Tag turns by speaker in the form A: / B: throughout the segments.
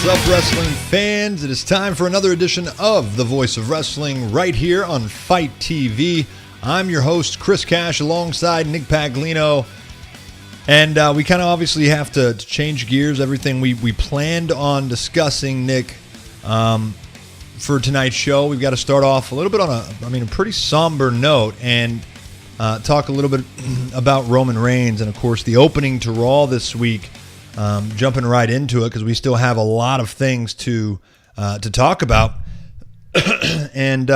A: What's up, wrestling fans? It is time for another edition of The Voice of Wrestling right here on Fight TV. I'm your host, Chris Cash, alongside Nick Paglino. And we kind of obviously have to change gears. Everything we planned on discussing, Nick, for tonight's show. We've got to start off a little bit on a pretty somber note and talk a little bit about Roman Reigns and, of course, the opening to Raw this week. Jumping right into it because we still have a lot of things to talk about. And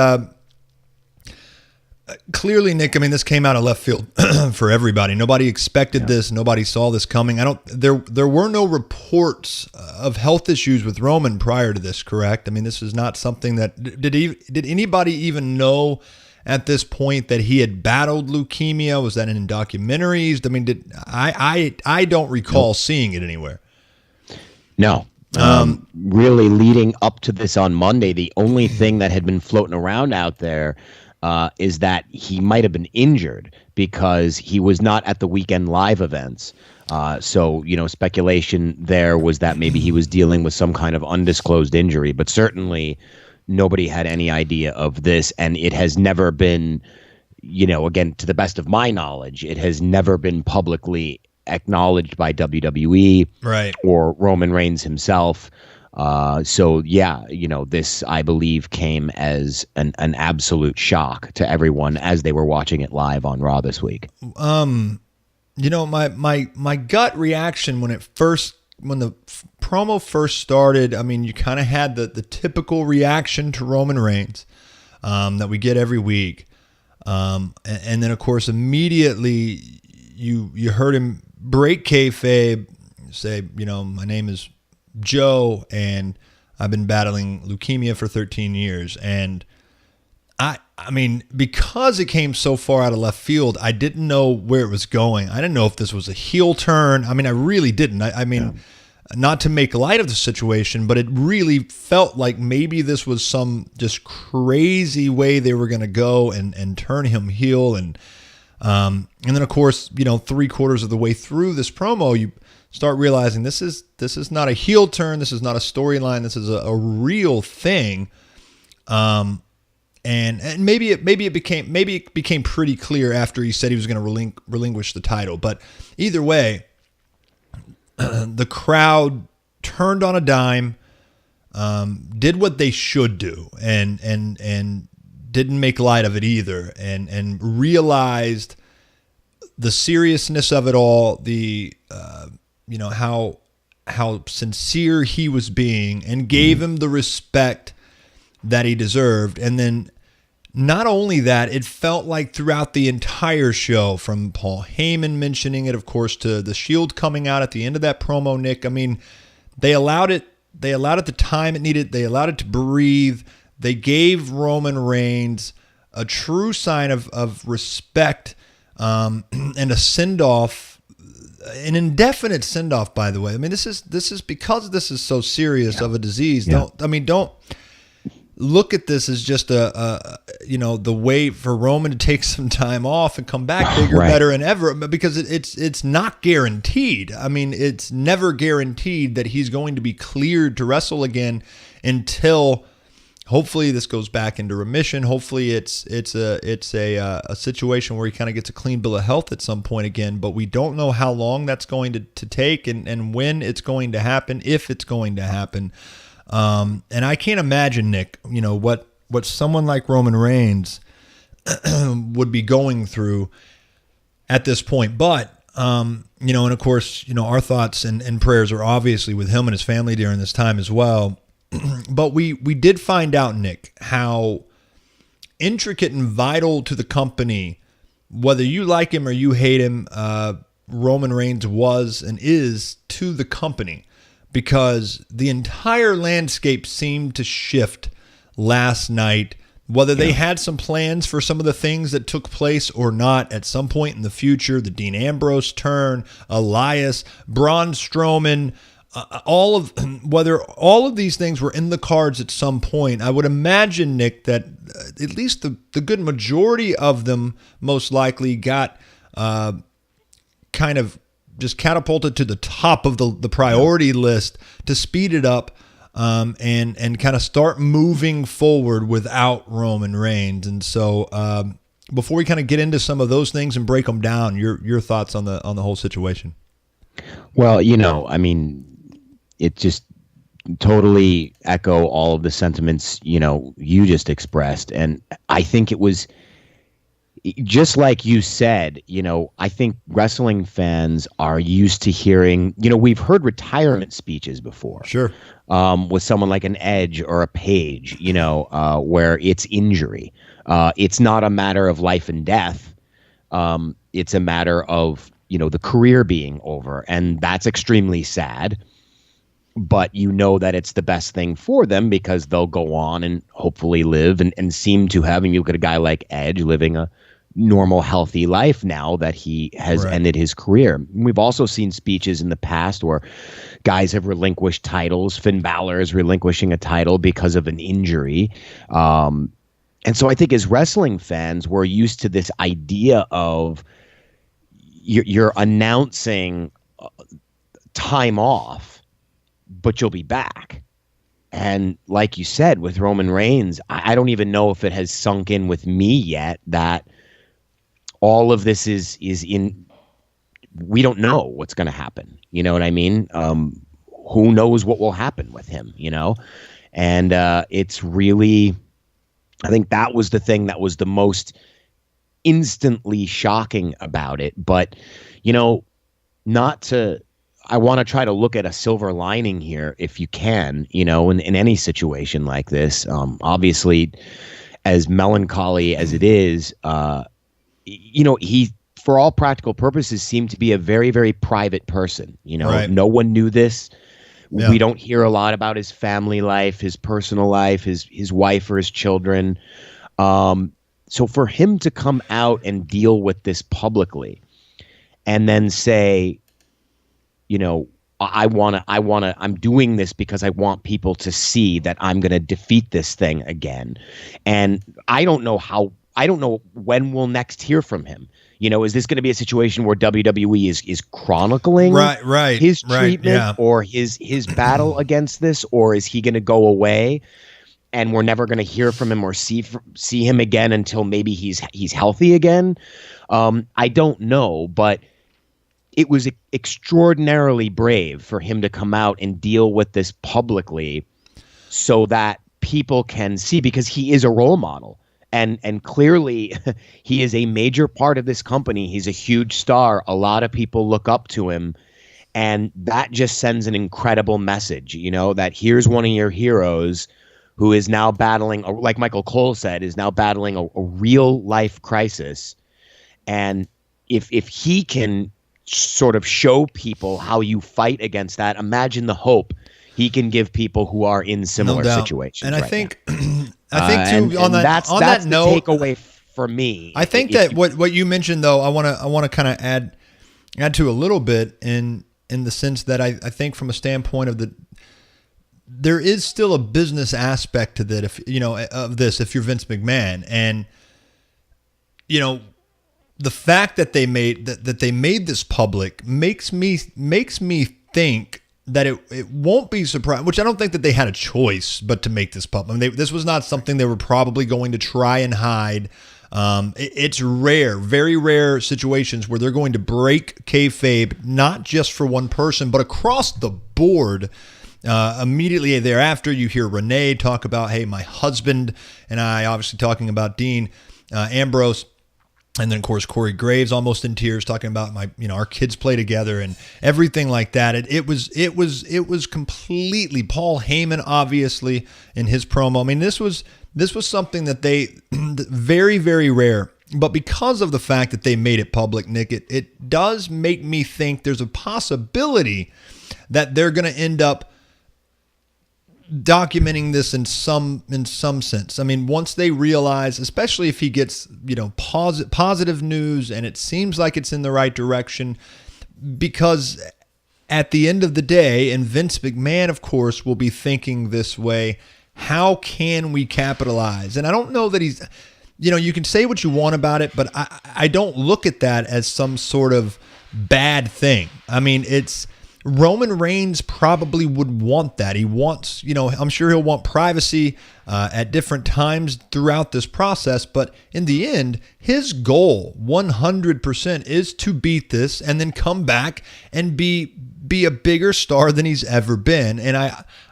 A: clearly, Nick, this came out of left field for everybody. Nobody expected this. Nobody saw this coming. There were no reports of health issues with Roman prior to this, correct? This is not something that did anybody even know at this point that he had battled leukemia? Was that in documentaries? I don't recall seeing it anywhere.
B: No. Really leading up to this on Monday, the only thing that had been floating around out there is that he might have been injured because he was not at the weekend live events. So, speculation there was that maybe he was dealing with some kind of undisclosed injury, but certainly nobody had any idea of this, and it has never been, again, to the best of my knowledge, it has never been publicly acknowledged by WWE or Roman Reigns himself. This, I believe, came as an absolute shock to everyone as they were watching it live on Raw this week. My gut reaction when the promo first started, you kind of had the typical reaction to Roman Reigns that we get every week. And then, of course, immediately you heard him break kayfabe, say, my name is Joe, and I've been battling leukemia for 13 years. And because it came so far out of left field, I didn't know where it was going. I didn't know if this was a heel turn. I really didn't. Not to make light of the situation, but it really felt like maybe this was some just crazy way they were going to go and turn him heel. And then, of course, 3/4 of the way through this promo, you start realizing this is not a heel turn. This is not a storyline. This is a real thing. And maybe it became pretty clear after he said he was going to relinquish the title. But either way, the crowd turned on a dime, did what they should do, and didn't make light of it either, and realized the seriousness of it all, the how sincere he was being, and gave him the respect that he deserved. And then not only that, it felt like throughout the entire show, from Paul Heyman mentioning it, of course, to the Shield coming out at the end of that promo, Nick, they allowed it the time it needed. They allowed it to breathe. They gave Roman Reigns a true sign of respect, and a send-off, an indefinite send-off, by the way. This is because this is so serious of a disease. Yeah. Don't look at this as just the way for Roman to take some time off and come back bigger, better, and ever, because it's not guaranteed. It's never guaranteed that he's going to be cleared to wrestle again until hopefully this goes back into remission. Hopefully it's a situation where he kind of gets a clean bill of health at some point again, but we don't know how long that's going to take and when it's going to happen, if it's going to happen. And I can't imagine, Nick, what someone like Roman Reigns would be going through at this point. But, and of course, our thoughts and prayers are obviously with him and his family during this time as well. But we did find out, Nick, how intricate and vital to the company, whether you like him or you hate him, Roman Reigns was and is to the company. Because the entire landscape seemed to shift last night, whether they had some plans for some of the things that took place or not at some point in the future. The Dean Ambrose turn, Elias, Braun Strowman, whether all of these things were in the cards at some point. I would imagine, Nick, that at least the good majority of them most likely got kind of just catapulted to the top of the priority list to speed it up. and kind of start moving forward without Roman Reigns. And so before we kind of get into some of those things and break them down, your thoughts on the whole situation.
C: Well, I mean, it just totally echo all of the sentiments, you just expressed. And I think it was just like you said, I think wrestling fans are used to hearing, we've heard retirement speeches before.
B: Sure.
C: With someone like an Edge or a Page, where it's injury. It's not a matter of life and death. It's a matter of, the career being over. And that's extremely sad. But that it's the best thing for them because they'll go on and hopefully live and seem to have. And you look at a guy like Edge living a normal, healthy life now that he has ended his career. We've also seen speeches in the past where guys have relinquished titles. Finn Balor is relinquishing a title because of an injury. And so I think as wrestling fans, we're used to this idea of you're announcing time off, but you'll be back. And like you said, with Roman Reigns, I don't even know if it has sunk in with me yet that all of this is in, we don't know what's going to happen. You know what I mean? Who knows what will happen with him, And it's really, I think that was the thing that was the most instantly shocking about it. But, I want to try to look at a silver lining here if you can, in any situation like this. Obviously, as melancholy as it is, he, for all practical purposes, seemed to be a very, very private person.
B: Right.
C: No one knew this.
B: Yeah.
C: We don't hear a lot about his family life, his personal life, his wife or his children. So for him to come out and deal with this publicly and then say, I'm doing this because I want people to see that I'm going to defeat this thing again. And I don't know when we'll next hear from him. Is this going to be a situation where WWE is chronicling his treatment or his battle against this, or is he going to go away and we're never going to hear from him or see him again until maybe he's healthy again? I don't know, but it was extraordinarily brave for him to come out and deal with this publicly so that people can see, because he is a role model. And clearly he is a major part of this company. He's a huge star. A lot of people look up to him. And that just sends an incredible message, that here's one of your heroes who is now battling, like Michael Cole said, is now battling a real life crisis. And if he can sort of show people how you fight against that, imagine the hope he can give people who are in similar situations.
B: And I think too,
C: that's
B: that
C: the
B: note,
C: takeaway for me.
B: I think that what you mentioned though, I want to kind of add to a little bit in the sense that I think from a standpoint of there is still a business aspect to that. If if you're Vince McMahon, and the fact that they made this public makes me think that it won't be surprised, which I don't think that they had a choice but to make this public. I mean, this was not something they were probably going to try and hide. It's rare, very rare situations where they're going to break kayfabe, not just for one person, but across the board. Immediately thereafter, you hear Renee talk about, hey, my husband and I, obviously talking about Dean Ambrose. And then, of course, Corey Graves almost in tears talking about our kids play together and everything like that. It was completely Paul Heyman, obviously, in his promo. I mean, this was something that they very, very rare. But because of the fact that they made it public, Nick, it does make me think there's a possibility that they're going to end up documenting this in some sense. I mean, once they realize, especially if he gets, positive news and it seems like it's in the right direction, because at the end of the day, and Vince McMahon, of course, will be thinking this way, how can we capitalize? And I don't know that he's, you can say what you want about it, but I don't look at that as some sort of bad thing. I mean, it's Roman Reigns probably would want that. He wants, I'm sure he'll want privacy at different times throughout this process. But in the end, his goal 100% is to beat this and then come back and be a bigger star than he's ever been. And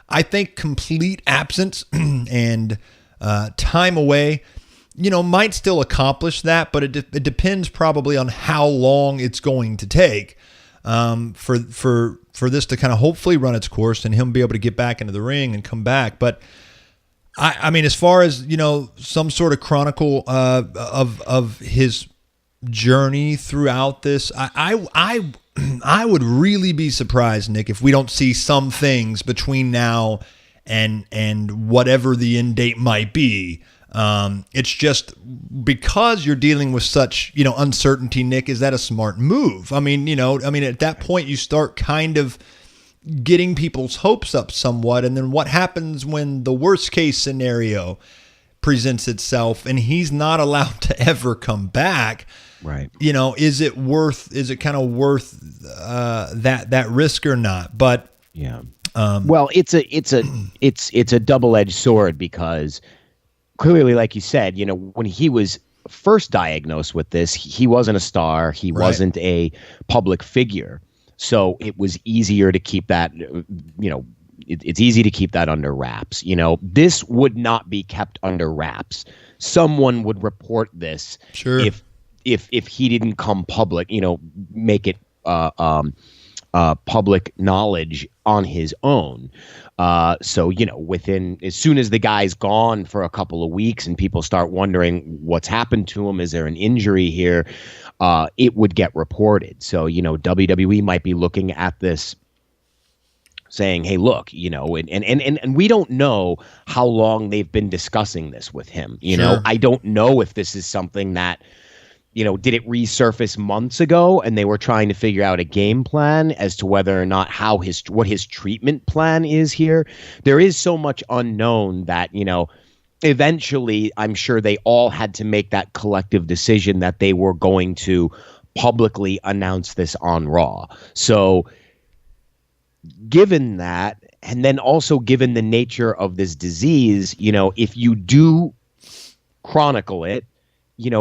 B: I think complete absence and time away, might still accomplish that, but it depends probably on how long it's going to take for this to kind of hopefully run its course and him be able to get back into the ring and come back. But I mean, as far as some sort of chronicle of his journey throughout this, I would really be surprised, Nick, if we don't see some things between now and whatever the end date might be. It's just because you're dealing with such, uncertainty, Nick, is that a smart move? I mean, at that point you start kind of getting people's hopes up somewhat. And then what happens when the worst case scenario presents itself and he's not allowed to ever come back?
C: Right.
B: Is it kind of worth that risk or not? But
C: yeah. Well, it's a double-edged sword because clearly, like you said, when he was first diagnosed with this, he wasn't a star. He wasn't a public figure. So it was easier to keep that, it's easy to keep that under wraps. This would not be kept under wraps. Someone would report this if he didn't come public, make it public knowledge on his own. So, as soon as the guy's gone for a couple of weeks and people start wondering what's happened to him, is there an injury here? It would get reported. So, WWE might be looking at this saying, hey, look, and we don't know how long they've been discussing this with him. I don't know if this is something that, did it resurface months ago and they were trying to figure out a game plan as to whether or not what his treatment plan is here? There is so much unknown that, eventually I'm sure they all had to make that collective decision that they were going to publicly announce this on Raw. So given that, and then also given the nature of this disease, if you do chronicle it,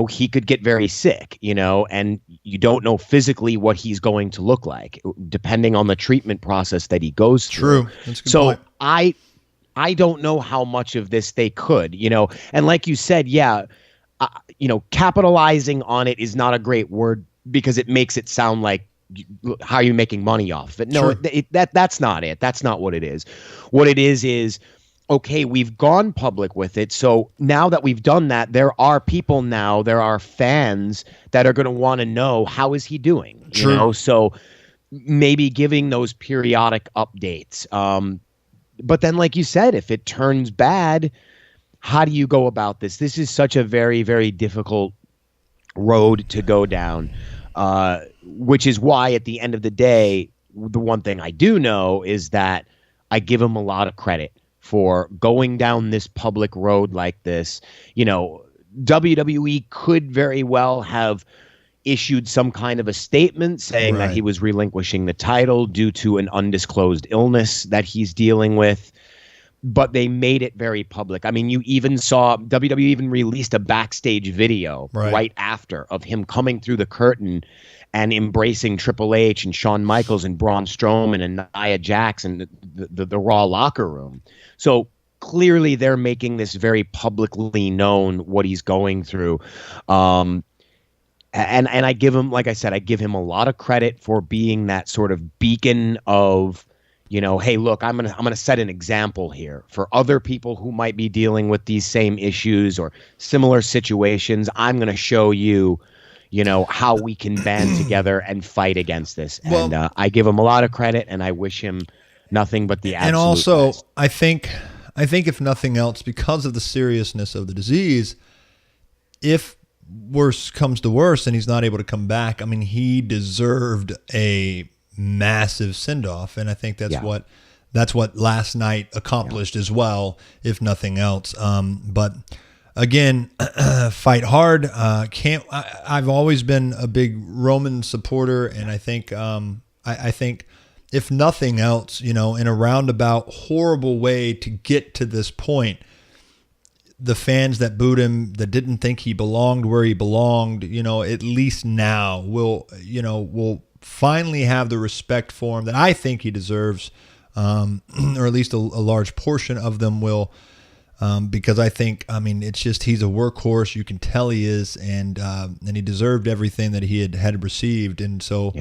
C: he could get very sick, and you don't know physically what he's going to look like, depending on the treatment process that he goes through.
B: True. That's a good point.
C: I don't know how much of this they could, and like you said, capitalizing on it is not a great word because it makes it sound like how are you making money off of it? No, that's not it. That's not what it is. What it is, okay, we've gone public with it. So now that we've done that, there are fans that are going to want to know, how is he doing?
B: True.
C: So maybe giving those periodic updates. But then, like you said, if it turns bad, how do you go about this? This is such a very, very difficult road to go down, which is why at the end of the day, the one thing I do know is that I give him a lot of credit for going down this public road like this. WWE could very well have issued some kind of a statement saying that he was relinquishing the title due to an undisclosed illness that he's dealing with, but they made it very public. I mean, you even saw WWE even released a backstage video right after of him coming through the curtain and embracing Triple H and Shawn Michaels and Braun Strowman and Nia Jax and the Raw locker room. So clearly they're making this very publicly known what he's going through. And I give him, like I said, I give him a lot of credit for being that sort of beacon of, hey, look, I'm gonna set an example here for other people who might be dealing with these same issues or similar situations. I'm gonna show you, how we can band together and fight against this. And I give him a lot of credit, and I wish him nothing but the absolute
B: And also,
C: best.
B: I think if nothing else, because of the seriousness of the disease, if worse comes to worse and he's not able to come back, I mean, he deserved a massive send-off, and I think that's what last night accomplished as well, if nothing else. But again, fight hard. I've always been a big Roman supporter, and I think if nothing else, in a roundabout, horrible way to get to this point, the fans that booed him, that didn't think he belonged where he belonged, at least now will finally have the respect for him that I think he deserves, or at least a large portion of them will, because I think, it's just, he's a workhorse. You can tell he is, and he deserved everything that he had received. And so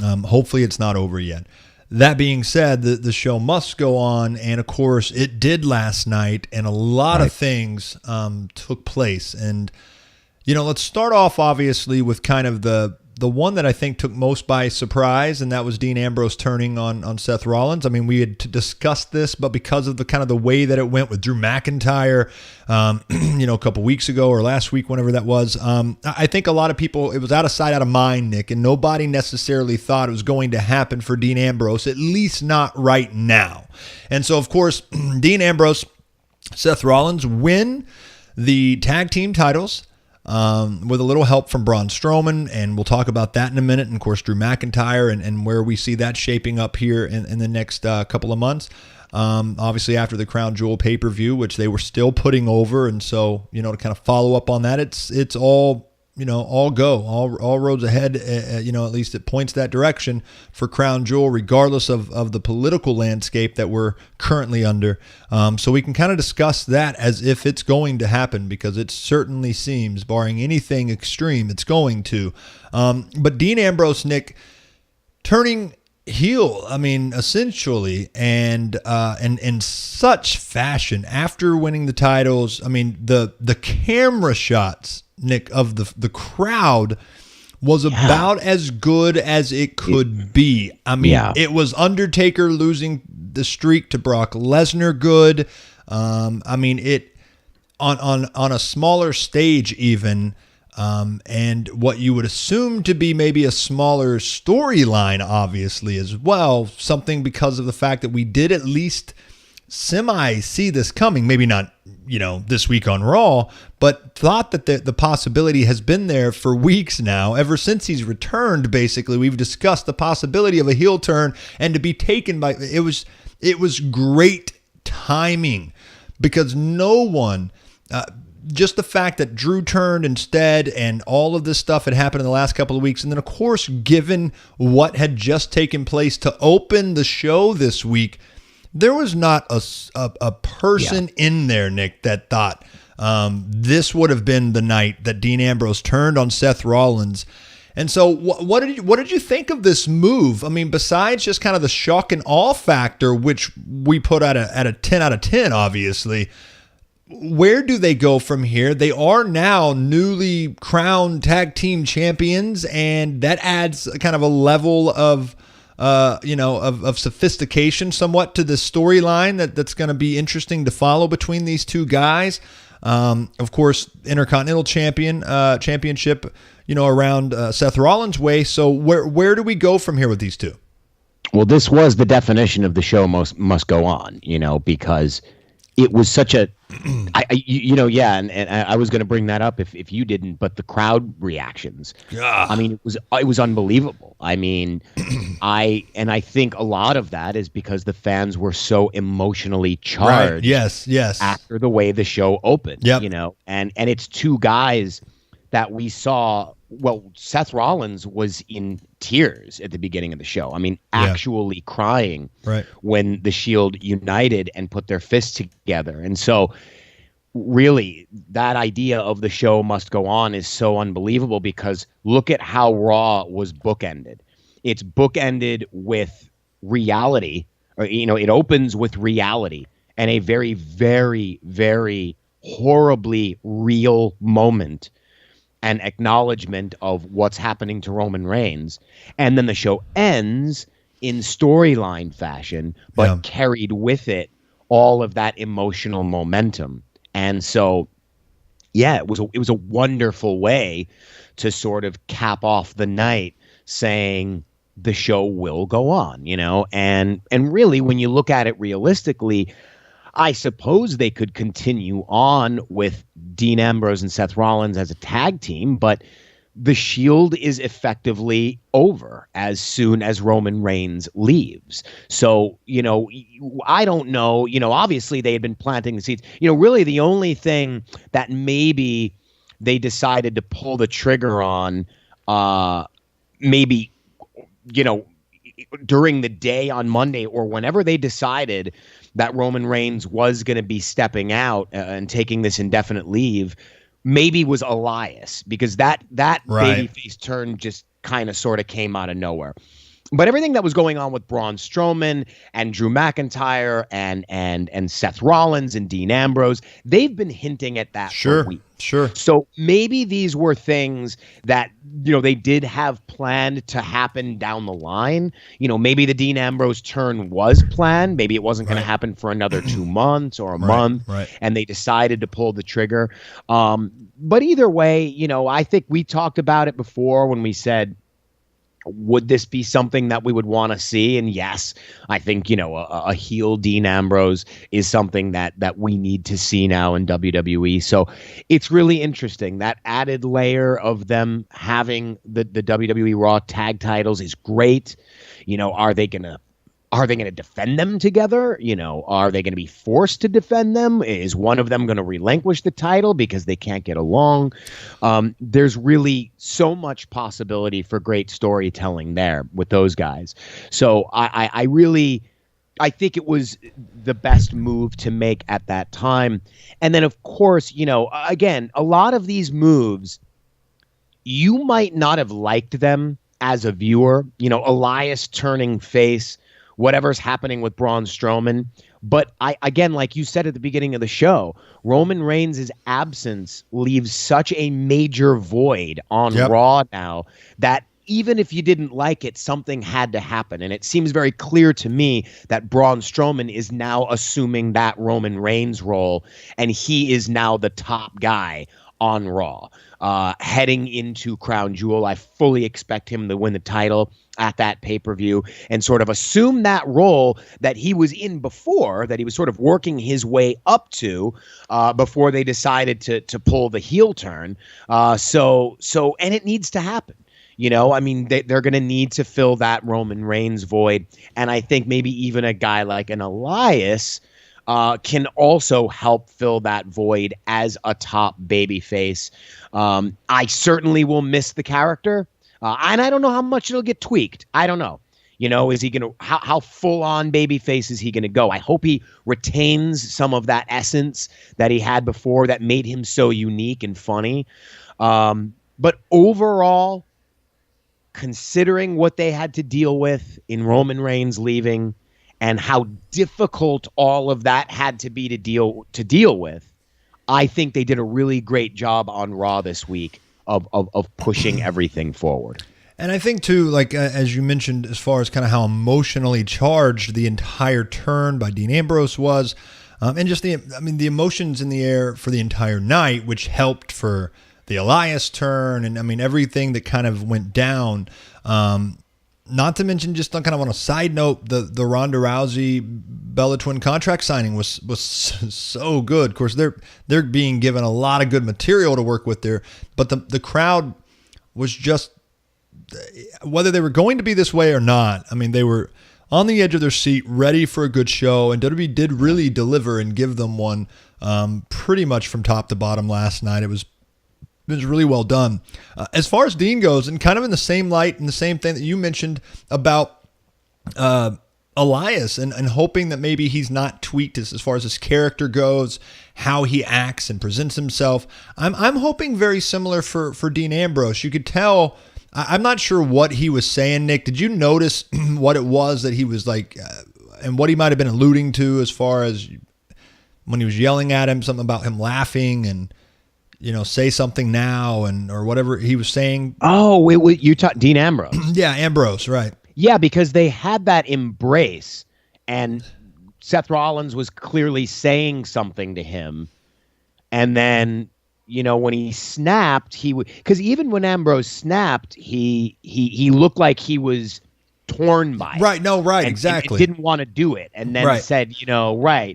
B: hopefully it's not over yet. That being said, the show must go on, and of course it did last night, and a lot of things took place. And let's start off obviously with kind of the one that I think took most by surprise, and that was Dean Ambrose turning on Seth Rollins. We had discussed this, but because of the way that it went with Drew McIntyre, a couple weeks ago or last week, whenever that was, I think a lot of people, it was out of sight, out of mind, Nick, and nobody necessarily thought it was going to happen for Dean Ambrose, at least not right now. And so, of course, Dean Ambrose, Seth Rollins win the tag team titles, with a little help from Braun Strowman, and we'll talk about that in a minute. And of course, Drew McIntyre and where we see that shaping up here in the next couple of months. Obviously, after the Crown Jewel pay-per-view, which they were still putting over, and so to kind of follow up on that, it's all all roads ahead. At least it points that direction for Crown Jewel, regardless of the political landscape that we're currently under. So we can kind of discuss that as if it's going to happen, because it certainly seems, barring anything extreme, it's going to. But Dean Ambrose, Nick, turning heel, essentially, and in such fashion after winning the titles. The camera shots, Nick, of the crowd was about as good as it could be. It was Undertaker losing the streak to Brock Lesnar good. It on a smaller stage even, and what you would assume to be maybe a smaller storyline, obviously, as well. Something because of the fact that we did at least semi see this coming, maybe not, this week on Raw, but thought that the possibility has been there for weeks now. Ever since he's returned, basically, we've discussed the possibility of a heel turn, and to be taken by, it was great timing, because no one, just the fact that Drew turned instead, and all of this stuff had happened in the last couple of weeks. And then, of course, given what had just taken place to open the show this week, there was not a person in there, Nick, that thought this would have been the night that Dean Ambrose turned on Seth Rollins. And so what did you think of this move? Besides just kind of the shock and awe factor, which we put at a 10 out of 10, obviously, where do they go from here? They are now newly crowned tag team champions, and that adds kind of a level of sophistication somewhat to the storyline that's going to be interesting to follow between these two guys. Of course, Intercontinental championship, around Seth Rollins' way. So where do we go from here with these two?
C: Well, this was the definition of the show must go on, because it was such a, and I was going to bring that up if you didn't, but the crowd reactions. Yeah. It was unbelievable. I think a lot of that is because the fans were so emotionally charged.
B: Right. Yes.
C: After the way the show opened.
B: Yep.
C: And it's two guys that we saw. Well, Seth Rollins was in tears at the beginning of the show. Actually crying when the Shield united and put their fists together. And so really that idea of the show must go on is so unbelievable, because look at how Raw was bookended. It's bookended with reality, or, it opens with reality and a very, very, very horribly real moment and acknowledgement of what's happening to Roman Reigns. And then the show ends in storyline fashion, but carried with it all of that emotional momentum. And so, it was a wonderful way to sort of cap off the night, saying the show will go on, and really, when you look at it realistically, I suppose they could continue on with Dean Ambrose and Seth Rollins as a tag team, but the Shield is effectively over as soon as Roman Reigns leaves. So, I don't know, obviously they had been planting the seeds. Really the only thing that maybe they decided to pull the trigger on, maybe, during the day on Monday or whenever they decided that Roman Reigns was going to be stepping out and taking this indefinite leave, maybe was Elias, because that
B: Right.
C: babyface turn just kind of sort of came out of nowhere. But everything that was going on with Braun Strowman and Drew McIntyre and Seth Rollins and Dean Ambrose, they've been hinting at that for weeks.
B: Sure.
C: So maybe these were things that, they did have planned to happen down the line. Maybe the Dean Ambrose turn was planned. Maybe it wasn't going to happen for another 2 months or a month.
B: Right.
C: And they decided to pull the trigger. But either way, I think we talked about it before when we said, would this be something that we would want to see? And yes, I think, a heel Dean Ambrose is something that we need to see now in WWE. So it's really interesting. That added layer of them having the WWE Raw tag titles is great. Are they going to defend them together? Are they going to be forced to defend them? Is one of them going to relinquish the title because they can't get along? There's really so much possibility for great storytelling there with those guys. So I think it was the best move to make at that time. And then, of course, again, a lot of these moves, you might not have liked them as a viewer. Elias turning face, whatever's happening with Braun Strowman. But again, like you said at the beginning of the show, Roman Reigns' absence leaves such a major void on Raw now that even if you didn't like it, something had to happen. And it seems very clear to me that Braun Strowman is now assuming that Roman Reigns role, and he is now the top guy on Raw. Heading into Crown Jewel, I fully expect him to win the title at that pay-per-view and sort of assume that role that he was in before, that he was sort of working his way up to before they decided to pull the heel turn. So and it needs to happen. They're going to need to fill that Roman Reigns void. And I think maybe even a guy like an Elias can also help fill that void as a top babyface. I certainly will miss the character. And I don't know how much it'll get tweaked. I don't know. Is he going to, how full on babyface is he going to go? I hope he retains some of that essence that he had before that made him so unique and funny. But overall, considering what they had to deal with in Roman Reigns leaving and how difficult all of that had to be to deal with, I think they did a really great job on Raw this week of pushing everything forward.
B: And I think too, like as you mentioned, as far as kind of how emotionally charged the entire turn by Dean Ambrose was, and just the emotions in the air for the entire night, which helped for the Elias turn, and everything that kind of went down. Not to mention, just kind of on a side note, the Ronda Rousey Bella Twin contract signing was so good. Of course, they're being given a lot of good material to work with there, but the crowd was just, whether they were going to be this way or not, they were on the edge of their seat, ready for a good show, and WWE did really deliver and give them one pretty much from top to bottom last night. It was really well done. As far as Dean goes, and kind of in the same light and the same thing that you mentioned about Elias and hoping that maybe he's not tweaked as far as his character goes, how he acts and presents himself. I'm hoping very similar for Dean Ambrose. You could tell, I'm not sure what he was saying, Nick. Did you notice what it was that he was like, and what he might have been alluding to as far as when he was yelling at him, something about him laughing and, say something now or whatever he was saying?
C: Oh, wait, you talk Dean Ambrose.
B: Yeah, Ambrose, right.
C: Yeah, because they had that embrace and Seth Rollins was clearly saying something to him. And then, when he snapped, because even when Ambrose snapped, he looked like he was torn by it.
B: Right. No, right.
C: And
B: Exactly.
C: didn't want to do it. And then said,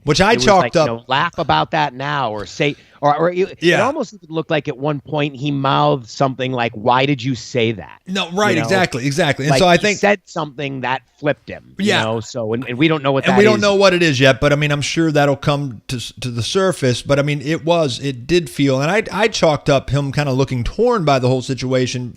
B: Which I chalked up.
C: Laugh about that now, or say, or it almost looked like at one point he mouthed something like, "Why did you say that?"
B: No, right. Exactly. And
C: like
B: so I
C: he
B: think
C: said something that flipped him. So, and we don't know what that is.
B: And we don't know what it is yet, but I mean, I'm sure that'll come to the surface. But I mean, it did feel, and I chalked up him kind of looking torn by the whole situation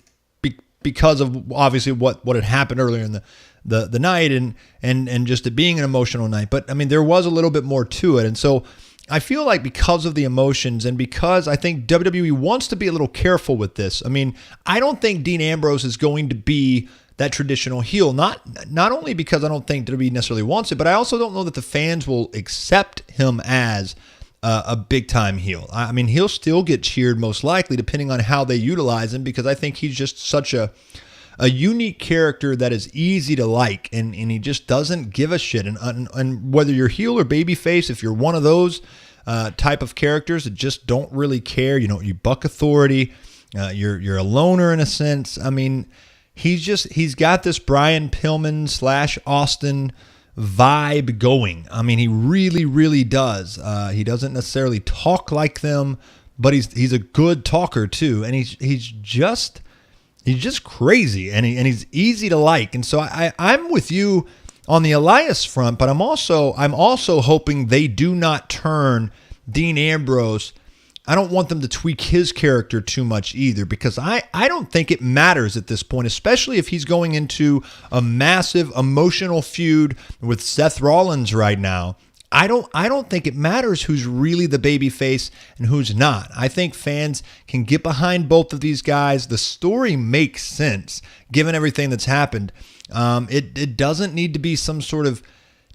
B: because of obviously what had happened earlier in the night and just it being an emotional night. But I mean, there was a little bit more to it. And so I feel like because of the emotions and because I think WWE wants to be a little careful with this. I mean, I don't think Dean Ambrose is going to be that traditional heel. Not only because I don't think WWE necessarily wants it, but I also don't know that the fans will accept him as a big time heel. I mean, he'll still get cheered most likely depending on how they utilize him, because I think he's just such a unique character that is easy to like, and he just doesn't give a shit. And whether you're heel or babyface, if you're one of those type of characters that just don't really care, you buck authority, you're a loner in a sense. I mean, he's got this Brian Pillman / Austin vibe going. I mean, he really, really does. He doesn't necessarily talk like them, but he's a good talker too, and he's just crazy, and he's easy to like. And so I'm with you on the Elias front, but I'm also hoping they do not turn Dean Ambrose. I don't want them to tweak his character too much either, because I don't think it matters at this point, especially if he's going into a massive emotional feud with Seth Rollins right now. I don't think it matters who's really the babyface and who's not. I think fans can get behind both of these guys. The story makes sense given everything that's happened. It doesn't need to be some sort of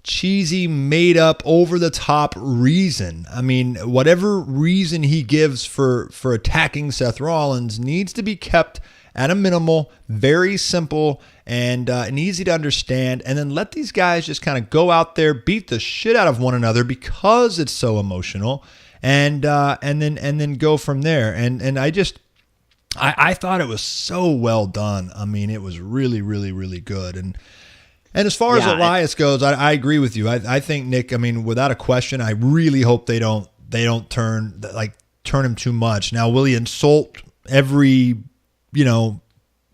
B: cheesy, made up, over the top reason. I mean, whatever reason he gives for attacking Seth Rollins needs to be kept at a minimal, very simple, and easy to understand. And then let these guys just kind of go out there, beat the shit out of one another because it's so emotional, and then go from there. And I thought it was so well done. I mean, it was really, really, really good. And as far as Elias goes, I agree with you. I think, Nick, I mean, without a question, I really hope they don't turn him too much. Now, will he insult every,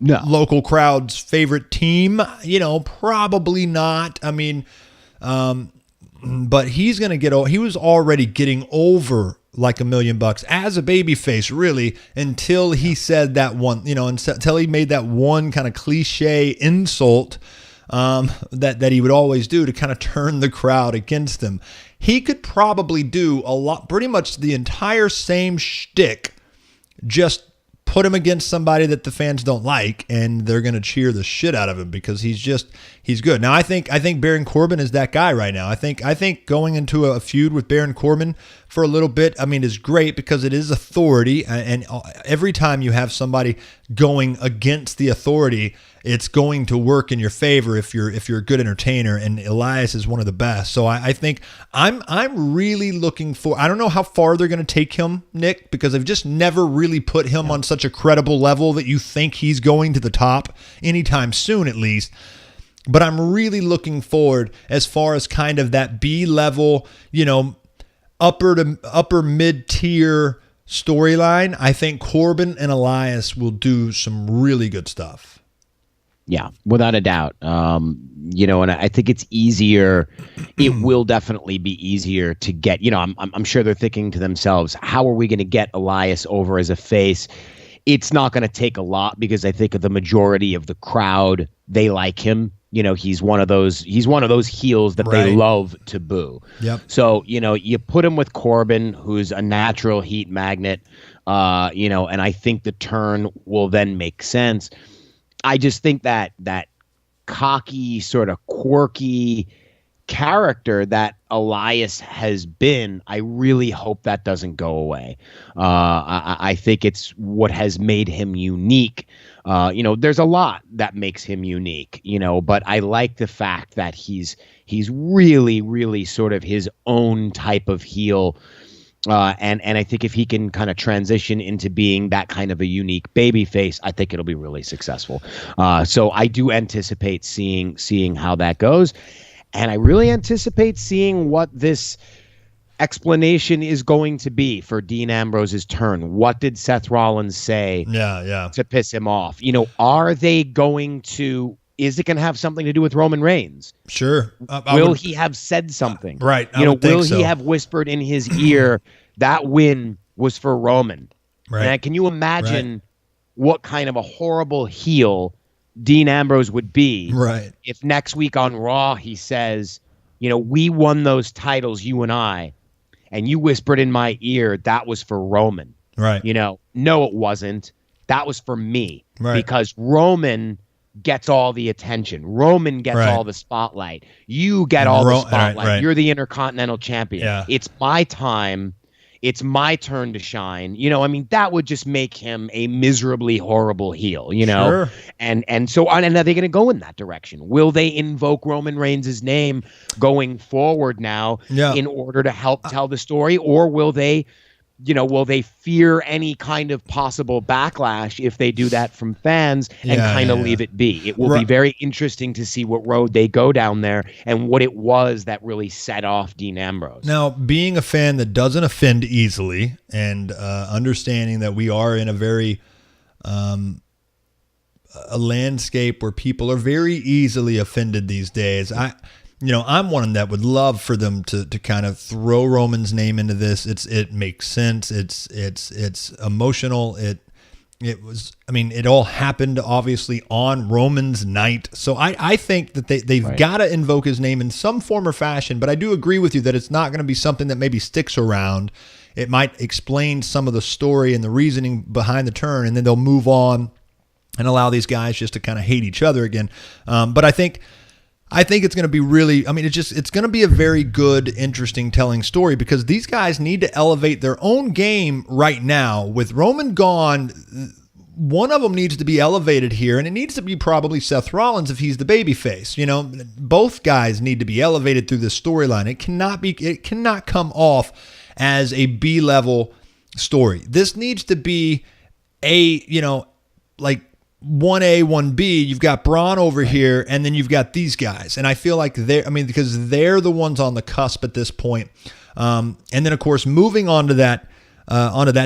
B: local crowd's favorite team? Probably not. I mean, but he's going to he was already getting over like $1 million as a babyface, really, until he said that one, until he made that one kind of cliche insult that he would always do to kind of turn the crowd against him. He could probably do pretty much the entire same shtick, just put him against somebody that the fans don't like, and they're going to cheer the shit out of him because he's good. Now, I think Baron Corbin is that guy right now. I think going into a feud with Baron Corbin for a little bit, I mean, is great because it is authority, and every time you have somebody going against the authority, it's going to work in your favor if you're a good entertainer, and Elias is one of the best. So I think I'm really looking for. I don't know how far they're going to take him, Nick, because they've just never really put him on such a credible level that you think he's going to the top anytime soon, at least. But I'm really looking forward as far as kind of that B level, upper to upper mid tier storyline. I think Corbin and Elias will do some really good stuff.
C: Yeah, without a doubt. And I think it's easier. It will definitely be easier to get, I'm sure they're thinking to themselves, how are we going to get Elias over as a face? It's not going to take a lot because I think of the majority of the crowd, they like him. He's one of those heels that they love to boo.
B: Yep.
C: So, you put him with Corbin, who's a natural heat magnet, and I think the turn will then make sense. I just think that cocky, sort of quirky character that Elias has been, I really hope that doesn't go away. I think it's what has made him unique. There's a lot that makes him unique, but I like the fact that he's really, really sort of his own type of heel. And I think if he can kind of transition into being that kind of a unique baby face, I think it'll be really successful. So I do anticipate seeing how that goes. And I really anticipate seeing what this explanation is going to be for Dean Ambrose's turn. What did Seth Rollins say to piss him off? Are they going to... Is it going to have something to do with Roman Reigns?
B: Sure.
C: Will he have said something?
B: Right.
C: Will he have whispered in his ear that win was for Roman?
B: Right.
C: And can you imagine what kind of a horrible heel Dean Ambrose would be if next week on Raw he says, we won those titles, you and I, and you whispered in my ear that was for Roman.
B: Right.
C: No, it wasn't. That was for me.
B: Right.
C: Because Roman gets all the attention. Roman gets all the spotlight. You get all the spotlight.
B: Right.
C: You're the Intercontinental Champion.
B: Yeah.
C: It's my time. It's my turn to shine. That would just make him a miserably horrible heel,
B: Sure.
C: And so on. And are they going to go in that direction? Will they invoke Roman Reigns' name going forward now in order to help tell the story? Or will they fear any kind of possible backlash if they do that from fans and leave it be? It will be very interesting to see what road they go down there and what it was that really set off Dean Ambrose.
B: Now, being a fan that doesn't offend easily and understanding that we are in a very a landscape where people are very easily offended these days, I'm one that would love for them to kind of throw Roman's name into this. It makes sense. It's emotional. It all happened obviously on Roman's night. So I think that they've got to invoke his name in some form or fashion, but I do agree with you that it's not going to be something that maybe sticks around. It might explain some of the story and the reasoning behind the turn, and then they'll move on and allow these guys just to kind of hate each other again. But I think it's going to be really, it's going to be a very good, interesting telling story because these guys need to elevate their own game right now. With Roman gone, one of them needs to be elevated here, and it needs to be probably Seth Rollins if he's the babyface. Both guys need to be elevated through this storyline. It cannot come off as a B-level story. This needs to be like 1A, 1B, you've got Braun over here, and then you've got these guys. And I feel like because they're the ones on the cusp at this point. And then, of course, moving on to that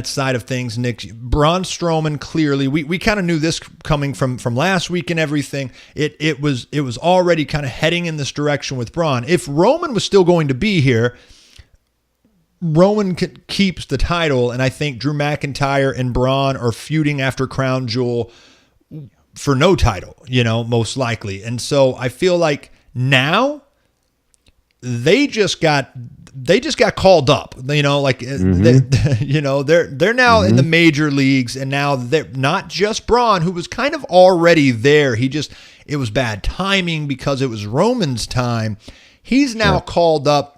B: side of things, Nick, Braun Strowman, clearly, we kind of knew this coming from last week and everything. It was already kind of heading in this direction with Braun. If Roman was still going to be here, Roman keeps the title, and I think Drew McIntyre and Braun are feuding after Crown Jewel for no title, most likely. And so I feel like now they just got called up, they're now in the major leagues, and now they're not just Braun, who was kind of already there. It was bad timing because it was Roman's time. He's now called up.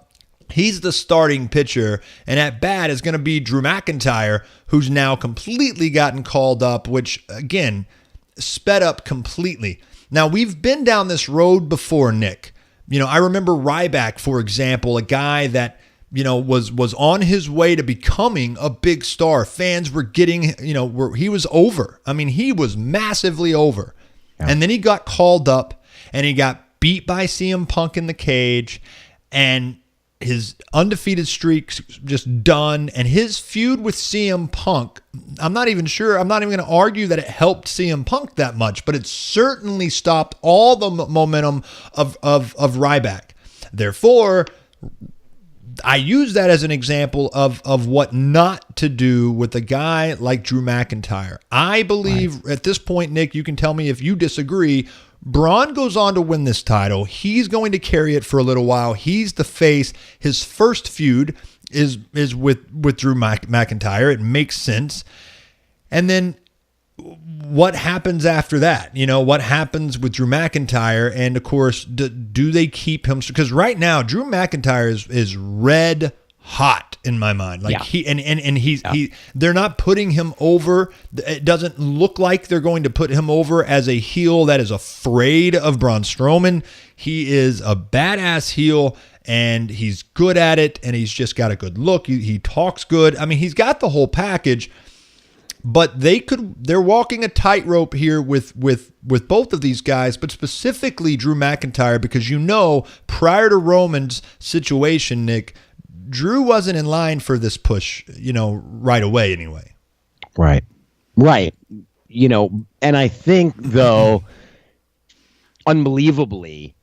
B: He's the starting pitcher, and at bat is going to be Drew McIntyre, who's now completely gotten called up, which again, sped up completely. Now, we've been down this road before, Nick. I remember Ryback, for example, a guy that, was on his way to becoming a big star. Fans were getting, he was over. He was massively over. Yeah. And then he got called up and he got beat by CM Punk in the cage, and his undefeated streak's just done, and his feud with CM Punk, I'm not even going to argue that it helped CM Punk that much, but it certainly stopped all the momentum of Ryback. Therefore, I use that as an example of what not to do with a guy like Drew McIntyre. I believe at this point, Nick, you can tell me if you disagree, Braun goes on to win this title. He's going to carry it for a little while. He's the face. His first feud is with Drew McIntyre. It makes sense. And then what happens after that? What happens with Drew McIntyre? And of course, do they keep him? Because right now, Drew McIntyre is red hot in my mind. They're not putting him over. It doesn't look like they're going to put him over as a heel that is afraid of Braun Strowman. He is a badass heel, and he's good at it, and he's just got a good look. He talks good. I mean, he's got the whole package. But they're walking a tightrope here with both of these guys, but specifically Drew McIntyre, because prior to Roman's situation, Nick, Drew wasn't in line for this push, right away anyway.
C: Right. And I think, though, unbelievably,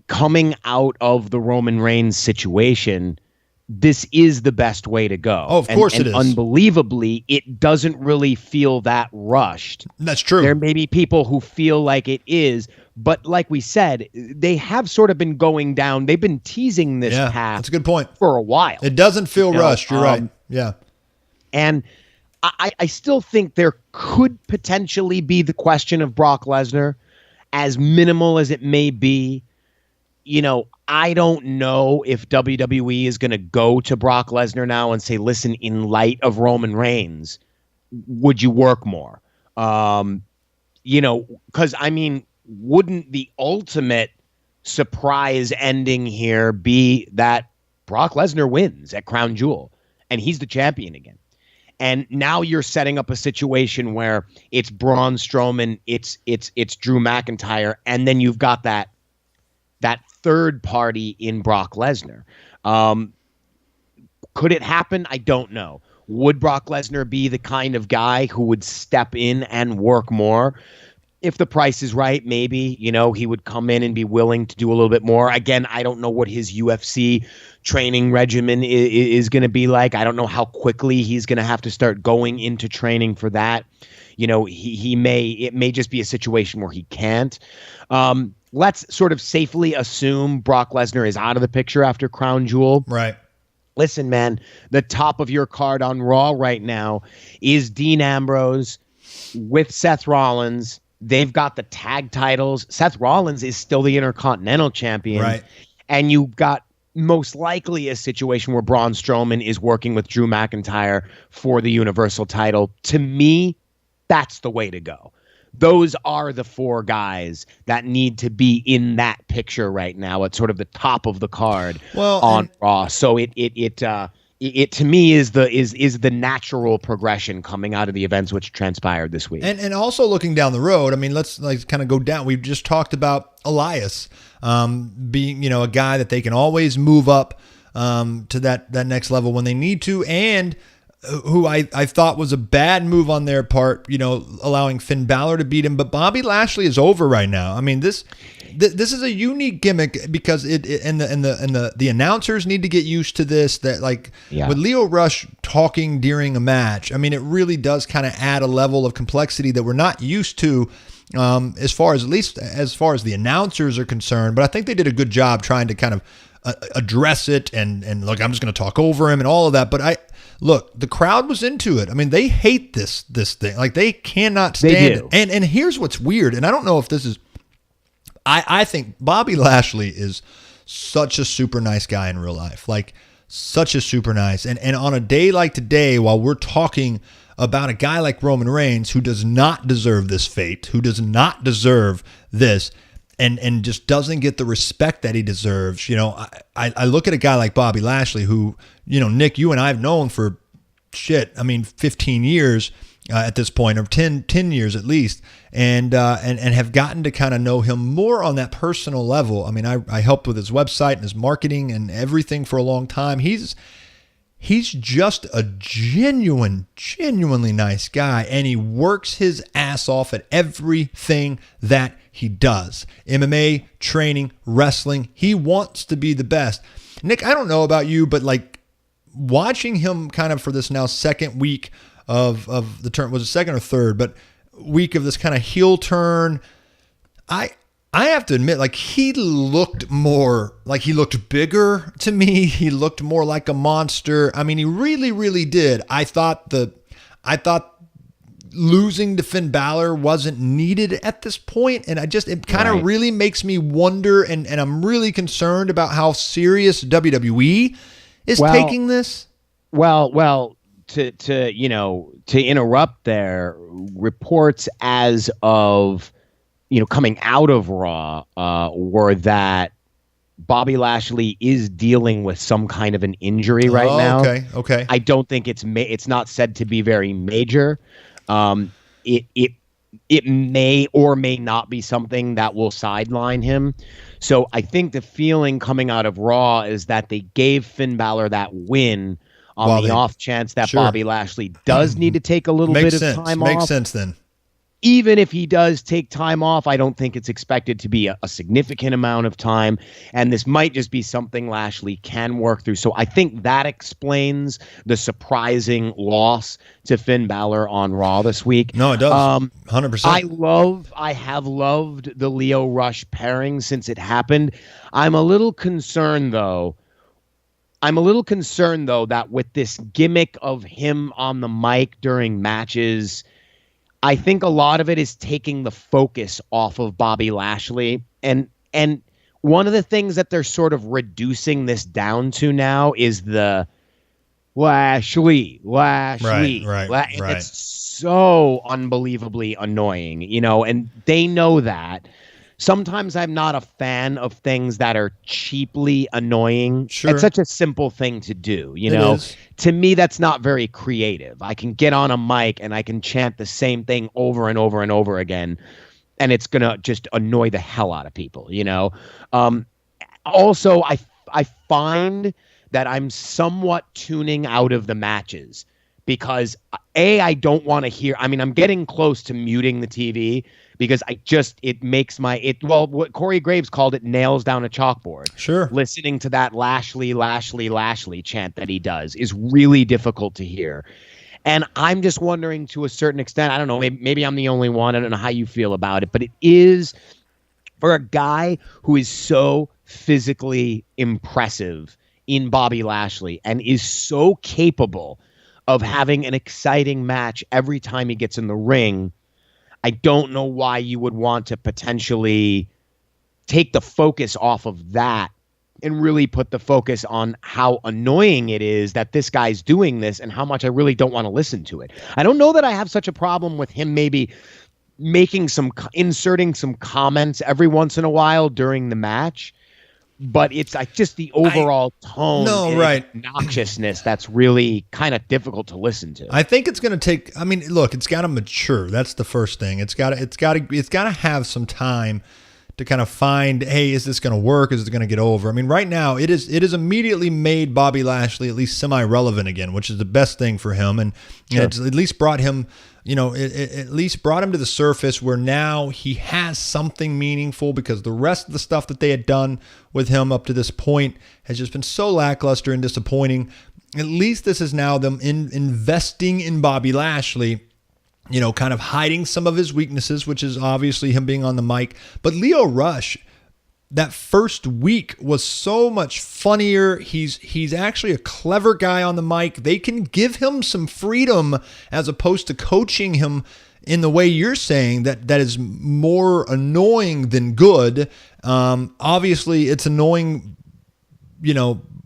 C: coming out of the Roman Reigns situation, this is the best way to go.
B: Oh, of course it is.
C: Unbelievably, it doesn't really feel that rushed.
B: That's true.
C: There may be people who feel like it is, but like we said, they have sort of been going down. They've been teasing this path.
B: That's a good point.
C: For a while.
B: It doesn't feel rushed. You're right. Yeah.
C: And I still think there could potentially be the question of Brock Lesnar, as minimal as it may be. I don't know if WWE is going to go to Brock Lesnar now and say, listen, in light of Roman Reigns, would you work more? Because, wouldn't the ultimate surprise ending here be that Brock Lesnar wins at Crown Jewel and he's the champion again? And now you're setting up a situation where it's Braun Strowman, it's Drew McIntyre, and then you've got that third party in Brock Lesnar. Could it happen? I don't know. Would Brock Lesnar be the kind of guy who would step in and work more? If the price is right, maybe, he would come in and be willing to do a little bit more. Again, I don't know what his UFC training regimen is going to be like. I don't know how quickly he's going to have to start going into training for that. It may just be a situation where he can't. Let's sort of safely assume Brock Lesnar is out of the picture after Crown Jewel.
B: Right.
C: Listen, man, the top of your card on Raw right now is Dean Ambrose with Seth Rollins. They've got the tag titles. Seth Rollins is still the Intercontinental Champion.
B: Right.
C: And you've got most likely a situation where Braun Strowman is working with Drew McIntyre for the Universal title. To me, that's the way to go. Those are the four guys that need to be in that picture right now at sort of the top of the card on Raw. So it to me is the natural progression coming out of the events which transpired this week.
B: And also looking down the road, I mean, let's kind of go down. We've just talked about Elias being a guy that they can always move up to that next level when they need to, and who I thought was a bad move on their part, allowing Finn Balor to beat him. But Bobby Lashley is over right now. I mean, this is a unique gimmick because the announcers need to get used to this. That with Leo Rush talking during a match, I mean, it really does kind of add a level of complexity that we're not used to. As far as the announcers are concerned. But I think they did a good job trying to kind of address it and look, I'm just going to talk over him and all of that. But the crowd was into it. I mean, they hate this thing. Like, they cannot stand it. And here's what's weird. And I don't know if this is, I think Bobby Lashley is such a super nice guy in real life. Like, such a super nice. And on a day like today, while we're talking about a guy like Roman Reigns, who does not deserve this fate, who does not deserve this, and just doesn't get the respect that he deserves. I look at a guy like Bobby Lashley, who, Nick, you and I have known for 15 years at this point, or 10 years at least, and have gotten to kind of know him more on that personal level. I mean, I helped with his website and his marketing and everything for a long time. He's just a genuinely nice guy, and he works his ass off at everything that he does. MMA, training, wrestling. He wants to be the best. Nick, I don't know about you, but watching him kind of for this now second week of the turn, was it second or third, but week of this kind of heel turn, I have to admit, he looked more like he looked bigger to me. He looked more like a monster. I mean, he really, really did. I thought losing to Finn Balor wasn't needed at this point, and it kind of really makes me wonder, and I'm really concerned about how serious WWE is taking this.
C: Well, to interrupt there, reports as of coming out of Raw were that Bobby Lashley is dealing with some kind of an injury right now.
B: Okay.
C: I don't think it's not said to be very major. It may or may not be something that will sideline him. So I think the feeling coming out of Raw is that they gave Finn Balor that win on the off chance that Bobby Lashley does need to take a little bit of time off.
B: Makes sense then.
C: Even if he does take time off, I don't think it's expected to be a significant amount of time. And this might just be something Lashley can work through. So I think that explains the surprising loss to Finn Balor on Raw this week.
B: No, it does. 100%.
C: I have loved the Lio Rush pairing since it happened. I'm a little concerned though that with this gimmick of him on the mic during matches, I think a lot of it is taking the focus off of Bobby Lashley. And one of the things that they're sort of reducing this down to now is the Lashley.
B: Right.
C: It's so unbelievably annoying, and they know that. Sometimes I'm not a fan of things that are cheaply annoying.
B: Sure.
C: It's such a simple thing to do, To me, that's not very creative. I can get on a mic and I can chant the same thing over and over and over again, and it's going to just annoy the hell out of people, Also, I find that I'm somewhat tuning out of the matches because, I don't want to hear. I mean, I'm getting close to muting the TV because it makes what Corey Graves called it, nails down a chalkboard.
B: Sure.
C: Listening to that Lashley chant that he does is really difficult to hear. And I'm just wondering, to a certain extent, I don't know, maybe I'm the only one. I don't know how you feel about it, but it is, for a guy who is so physically impressive in Bobby Lashley and is so capable of having an exciting match every time he gets in the ring, I don't know why you would want to potentially take the focus off of that and really put the focus on how annoying it is that this guy's doing this and how much I really don't want to listen to it. I don't know that I have such a problem with him maybe inserting some comments every once in a while during the match, but it's like just the overall tone and obnoxiousness that's really kind of difficult to listen to.
B: I think it's going to take. I mean, look, it's got to mature. That's the first thing. It's got to have some time to kind of find, hey, is this going to work? Is it going to get over? I mean, right now it is immediately made Bobby Lashley at least semi-relevant again, which is the best thing for him, and it's at least brought him. It at least brought him to the surface where now he has something meaningful, because the rest of the stuff that they had done with him up to this point has just been so lackluster and disappointing. At least this is now them investing in Bobby Lashley, kind of hiding some of his weaknesses, which is obviously him being on the mic. But Lio Rush, that first week was so much funnier. He's actually a clever guy on the mic. They can give him some freedom as opposed to coaching him in the way you're saying that is more annoying than good. Obviously, it's annoying,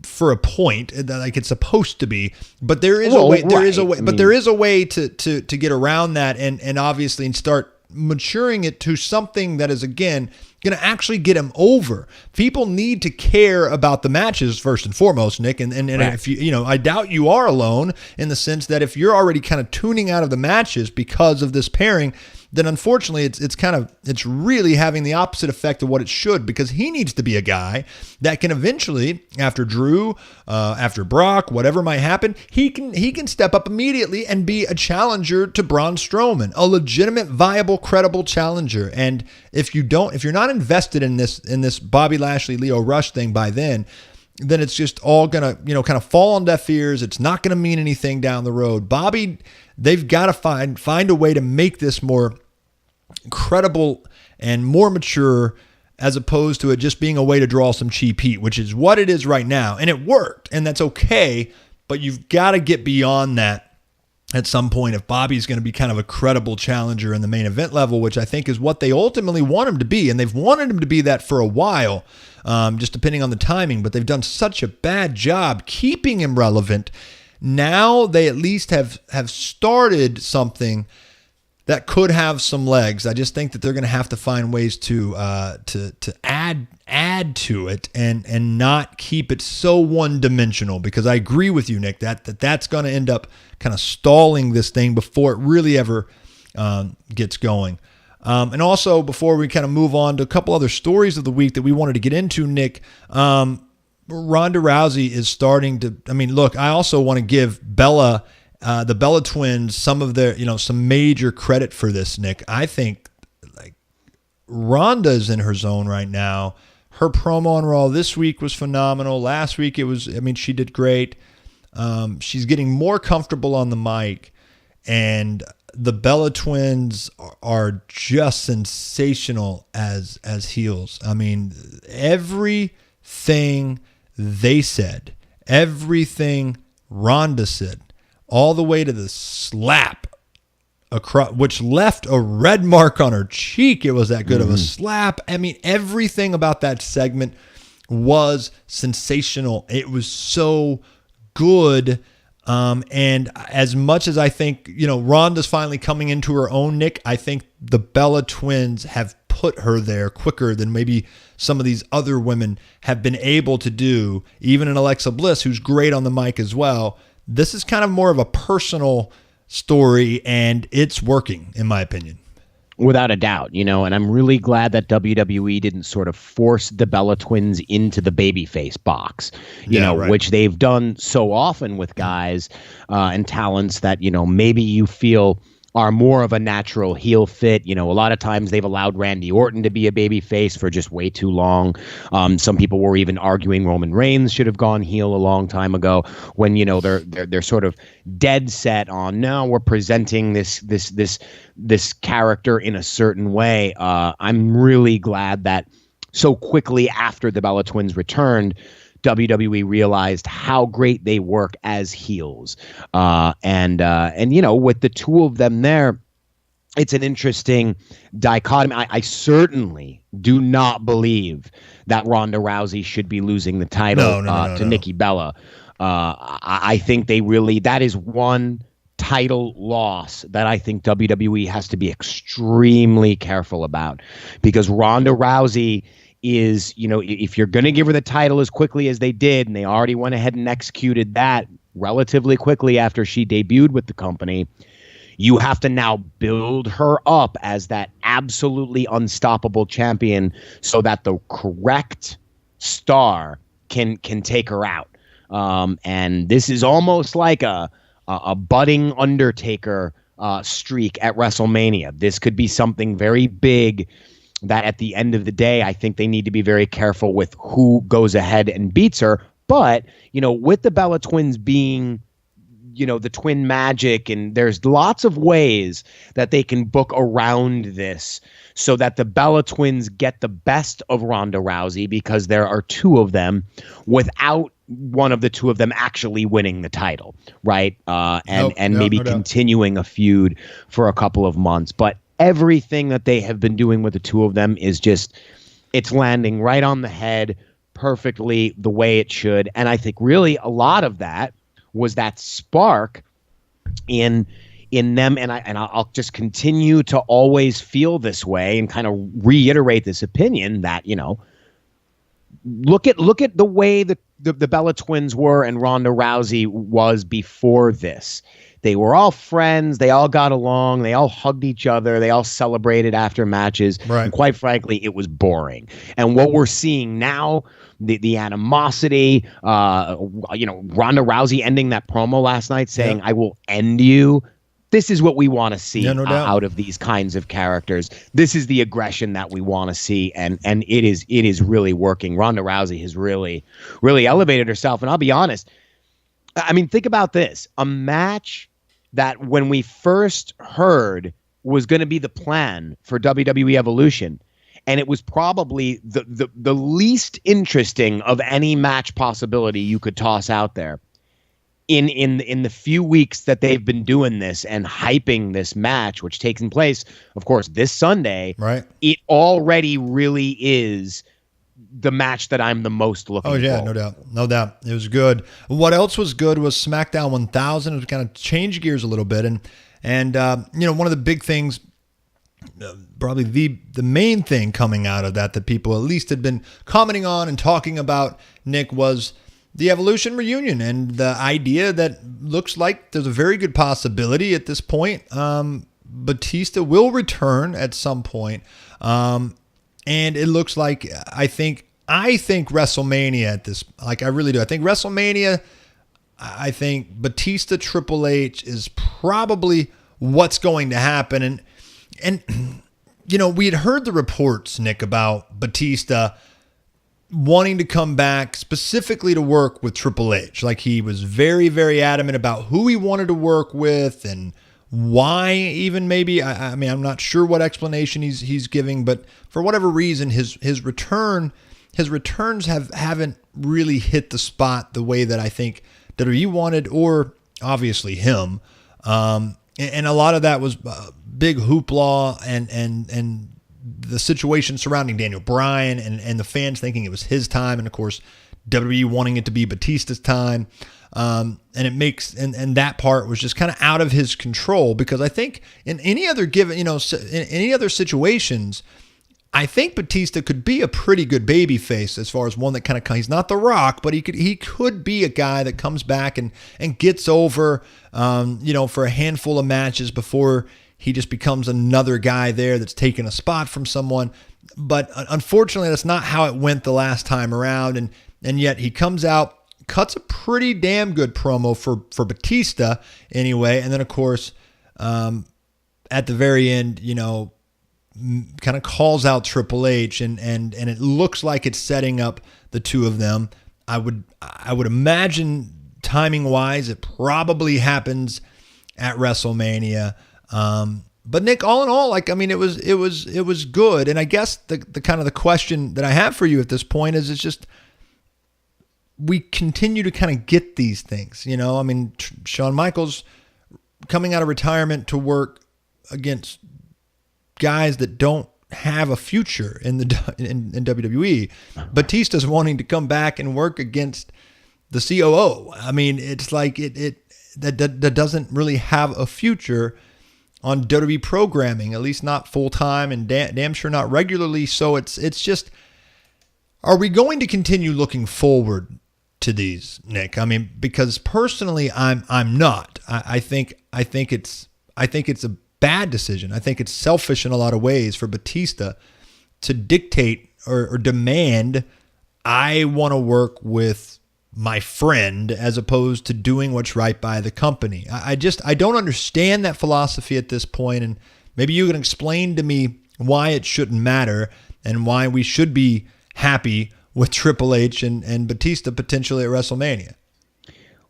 B: for a point, like it's supposed to be. But there is a way. There is a way. But there is a way to get around that and obviously start maturing it to something that is, again, going to actually get him over. People need to care about the matches first and foremost, Nick. And if I doubt you are alone in the sense that if you're already kind of tuning out of the matches because of this pairing, then unfortunately it's really having the opposite effect of what it should, because he needs to be a guy that can eventually, after Drew, after Brock, whatever might happen, he can step up immediately and be a challenger to Braun Strowman, a legitimate, viable, credible challenger. And if you're not invested in this Bobby Lashley, Lio Rush thing by then it's just all gonna kind of fall on deaf ears. It's not gonna mean anything down the road. Bobby, they've got to find a way to make this more credible and more mature, as opposed to it just being a way to draw some cheap heat, which is what it is right now. And it worked, and that's okay, but you've got to get beyond that at some point if Bobby's going to be kind of a credible challenger in the main event level, which I think is what they ultimately want him to be. And they've wanted him to be that for a while, just depending on the timing, but they've done such a bad job keeping him relevant. Now they at least have started something that could have some legs. I just think that they're going to have to find ways to add to it and not keep it so one-dimensional, because I agree with you, Nick, that's going to end up kind of stalling this thing before it really ever gets going. And also, before we kind of move on to a couple other stories of the week that we wanted to get into, Nick, Ronda Rousey is starting to, I mean, look, I also want to give Bella, the Bella twins, some of their, some major credit for this, Nick. I think like Ronda's in her zone right now. Her promo on Raw this week was phenomenal. Last week she did great. She's getting more comfortable on the mic, and the Bella twins are just sensational as heels. I mean, everything they said, everything Ronda said, all the way to the slap across, which left a red mark on her cheek. It was that good of a slap. I mean, everything about that segment was sensational. It was so good. And as much as I think, Ronda's finally coming into her own, Nick, I think the Bella twins have put her there quicker than maybe some of these other women have been able to do, even in Alexa Bliss, who's great on the mic as well. This is kind of more of a personal story, and it's working, in my opinion.
C: Without a doubt, and I'm really glad that WWE didn't sort of force the Bella twins into the babyface box, right, which they've done so often with guys and talents that, maybe you feel are more of a natural heel fit. A lot of times they've allowed Randy Orton to be a babyface for just way too long. Some people were even arguing Roman Reigns should have gone heel a long time ago, when they're sort of dead set on, no, we're presenting this character in a certain way. I'm really glad that so quickly after the Bella twins returned, WWE realized how great they work as heels. And with the two of them there, it's an interesting dichotomy. I certainly do not believe that Ronda Rousey should be losing the title to Nikki Bella. I think that is one title loss that I think WWE has to be extremely careful about, because Ronda Rousey is, if you're going to give her the title as quickly as they did, and they already went ahead and executed that relatively quickly after she debuted with the company, you have to now build her up as that absolutely unstoppable champion so that the correct star can take her out. And this is almost like a budding Undertaker streak at WrestleMania. This could be something very big that at the end of the day, I think they need to be very careful with who goes ahead and beats her. But, with the Bella twins being, the twin magic, and there's lots of ways that they can book around this so that the Bella twins get the best of Ronda Rousey, because there are two of them, without one of the two of them actually winning the title, right? Maybe continuing a feud for a couple of months. But everything that they have been doing with the two of them is just, it's landing right on the head perfectly the way it should. And I think really a lot of that was that spark in them. And I'll just continue to always feel this way and kind of reiterate this opinion that, look at the way the Bella twins were and Ronda Rousey was before this. They were all friends. They all got along. They all hugged each other. They all celebrated after matches. Right. And quite frankly, it was boring. And what we're seeing now, the animosity, Ronda Rousey ending that promo last night saying, I will end you. This is what we want to see out of these kinds of characters. This is the aggression that we want to see, and it is really working. Ronda Rousey has really, really elevated herself. And I'll be honest, I mean, think about this. A match that when we first heard was going to be the plan for WWE Evolution, and it was probably the least interesting of any match possibility you could toss out there. In the few weeks that they've been doing this and hyping this match, which takes place, of course, this Sunday, right? It already really is the match that I'm the most looking for.
B: Oh, yeah, no doubt. It was good. What else was good was SmackDown 1000. It was kind of changed gears a little bit. And And, one of the big things, probably the main thing coming out of that people at least had been commenting on and talking about, Nick, was the Evolution reunion and the idea that looks like there's a very good possibility at this point. Batista will return at some point. And it looks like, I think WrestleMania at this, like I really do. I think WrestleMania, I think Batista Triple H is probably what's going to happen. And we had heard the reports, Nick, about Batista wanting to come back specifically to work with Triple H. Like he was very, very adamant about who he wanted to work with and why even maybe. I mean, I'm not sure what explanation he's giving, but for whatever reason, his returns haven't really hit the spot the way that I think WWE wanted, or obviously him. And a lot of that was big hoopla and the situation surrounding Daniel Bryan and the fans thinking it was his time, and of course WWE wanting it to be Batista's time. And it makes and that part was just kind of out of his control, because I think in any other given, in any other situations, I think Batista could be a pretty good baby face as far as one that kind of, he's not The Rock, but he could be a guy that comes back and gets over, for a handful of matches before he just becomes another guy there that's taking a spot from someone. But unfortunately, that's not how it went the last time around. And yet he comes out, cuts a pretty damn good promo for Batista anyway. And then, of course, at the very end, kind of calls out Triple H, and it looks like it's setting up the two of them. I would imagine timing wise, it probably happens at WrestleMania. But Nick, all in all, it was good. And I guess the kind of the question that I have for you at this point is, it's just, we continue to kind of get these things, Shawn Michaels coming out of retirement to work against guys that don't have a future in WWE. Batista's wanting to come back and work against the COO. I mean, it's like that doesn't really have a future on WWE programming, at least not full time, and damn sure not regularly. So it's just, are we going to continue looking forward to these, Nick? I mean, because personally, I'm not. I think it's a bad decision. I think it's selfish in a lot of ways for Batista to dictate or demand, I want to work with my friend, as opposed to doing what's right by the company. I don't understand that philosophy at this point, and maybe you can explain to me why it shouldn't matter and why we should be happy with Triple H and Batista potentially at WrestleMania.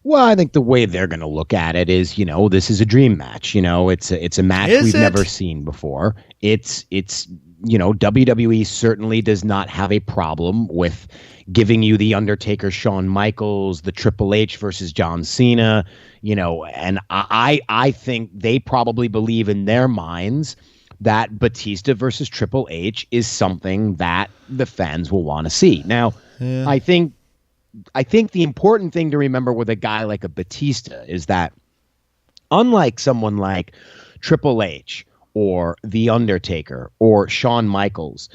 C: Well, I think the way they're going to look at it is, this is a dream match. It's a match we've never seen before. It's WWE certainly does not have a problem with giving you the Undertaker, Shawn Michaels, the Triple H versus John Cena, and I think they probably believe in their minds that Batista versus Triple H is something that the fans will want to see. Now, yeah. I think the important thing to remember with a guy like a Batista is that, unlike someone like Triple H or The Undertaker or Shawn Michaels,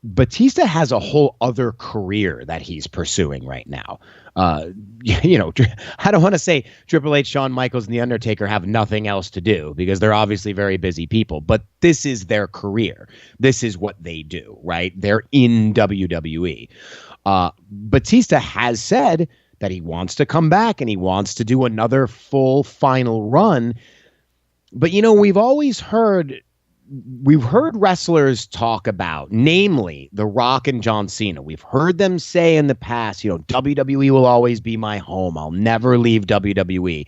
C: Batista has a whole other career that he's pursuing right now. I don't want to say Triple H, Shawn Michaels, and The Undertaker have nothing else to do, because they're obviously very busy people, but this is their career. This is what they do, right? They're in WWE. Batista has said that he wants to come back and he wants to do another full final run. But, we've heard wrestlers talk about, namely The Rock and John Cena. We've heard them say in the past, WWE will always be my home. I'll never leave WWE.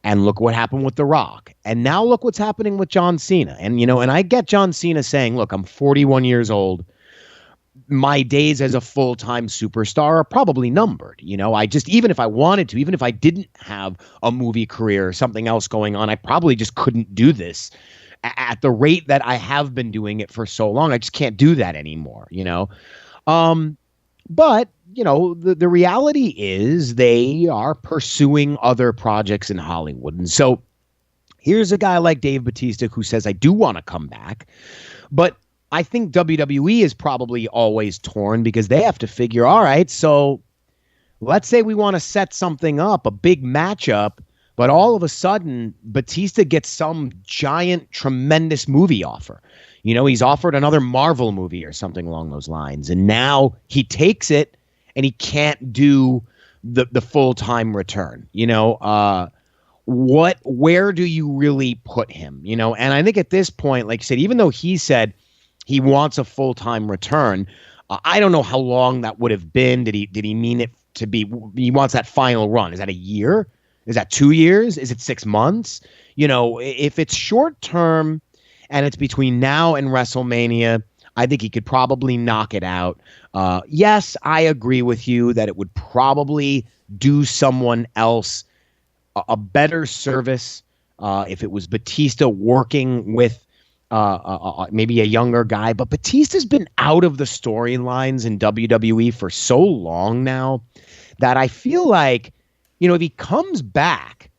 C: And look what happened with The Rock. And now look what's happening with John Cena. And, and I get John Cena saying, look, I'm 41 years old. My days as a full-time superstar are probably numbered. Even if I wanted to, even if I didn't have a movie career or something else going on, I probably just couldn't do this at the rate that I have been doing it for so long. I just can't do that anymore, But, the reality is they are pursuing other projects in Hollywood. And so Here's a guy like Dave Bautista who says, I do want to come back. But I think WWE is probably always torn because they have to figure, all right, so let's say we want to set something up, a big matchup, but all of a sudden Batista gets some giant, tremendous movie offer. You know, he's offered another Marvel movie or something along those lines. And now he takes it and he can't do the full-time return. You know, where do you really put him? You know, and I think at this point, like you said, even though he said he wants a full-time return, I don't know how long that would have been. Did he mean it to be, he wants that final run? Is that a year? Is that 2 years? Is it 6 months? You know, if it's short-term and it's between now and WrestleMania, I think he could probably knock it out. Yes, I agree with you that it would probably do someone else a better service if it was Batista working with maybe a younger guy. But Batista's been out of the storylines in WWE for so long now that I feel like, you know, if he comes back,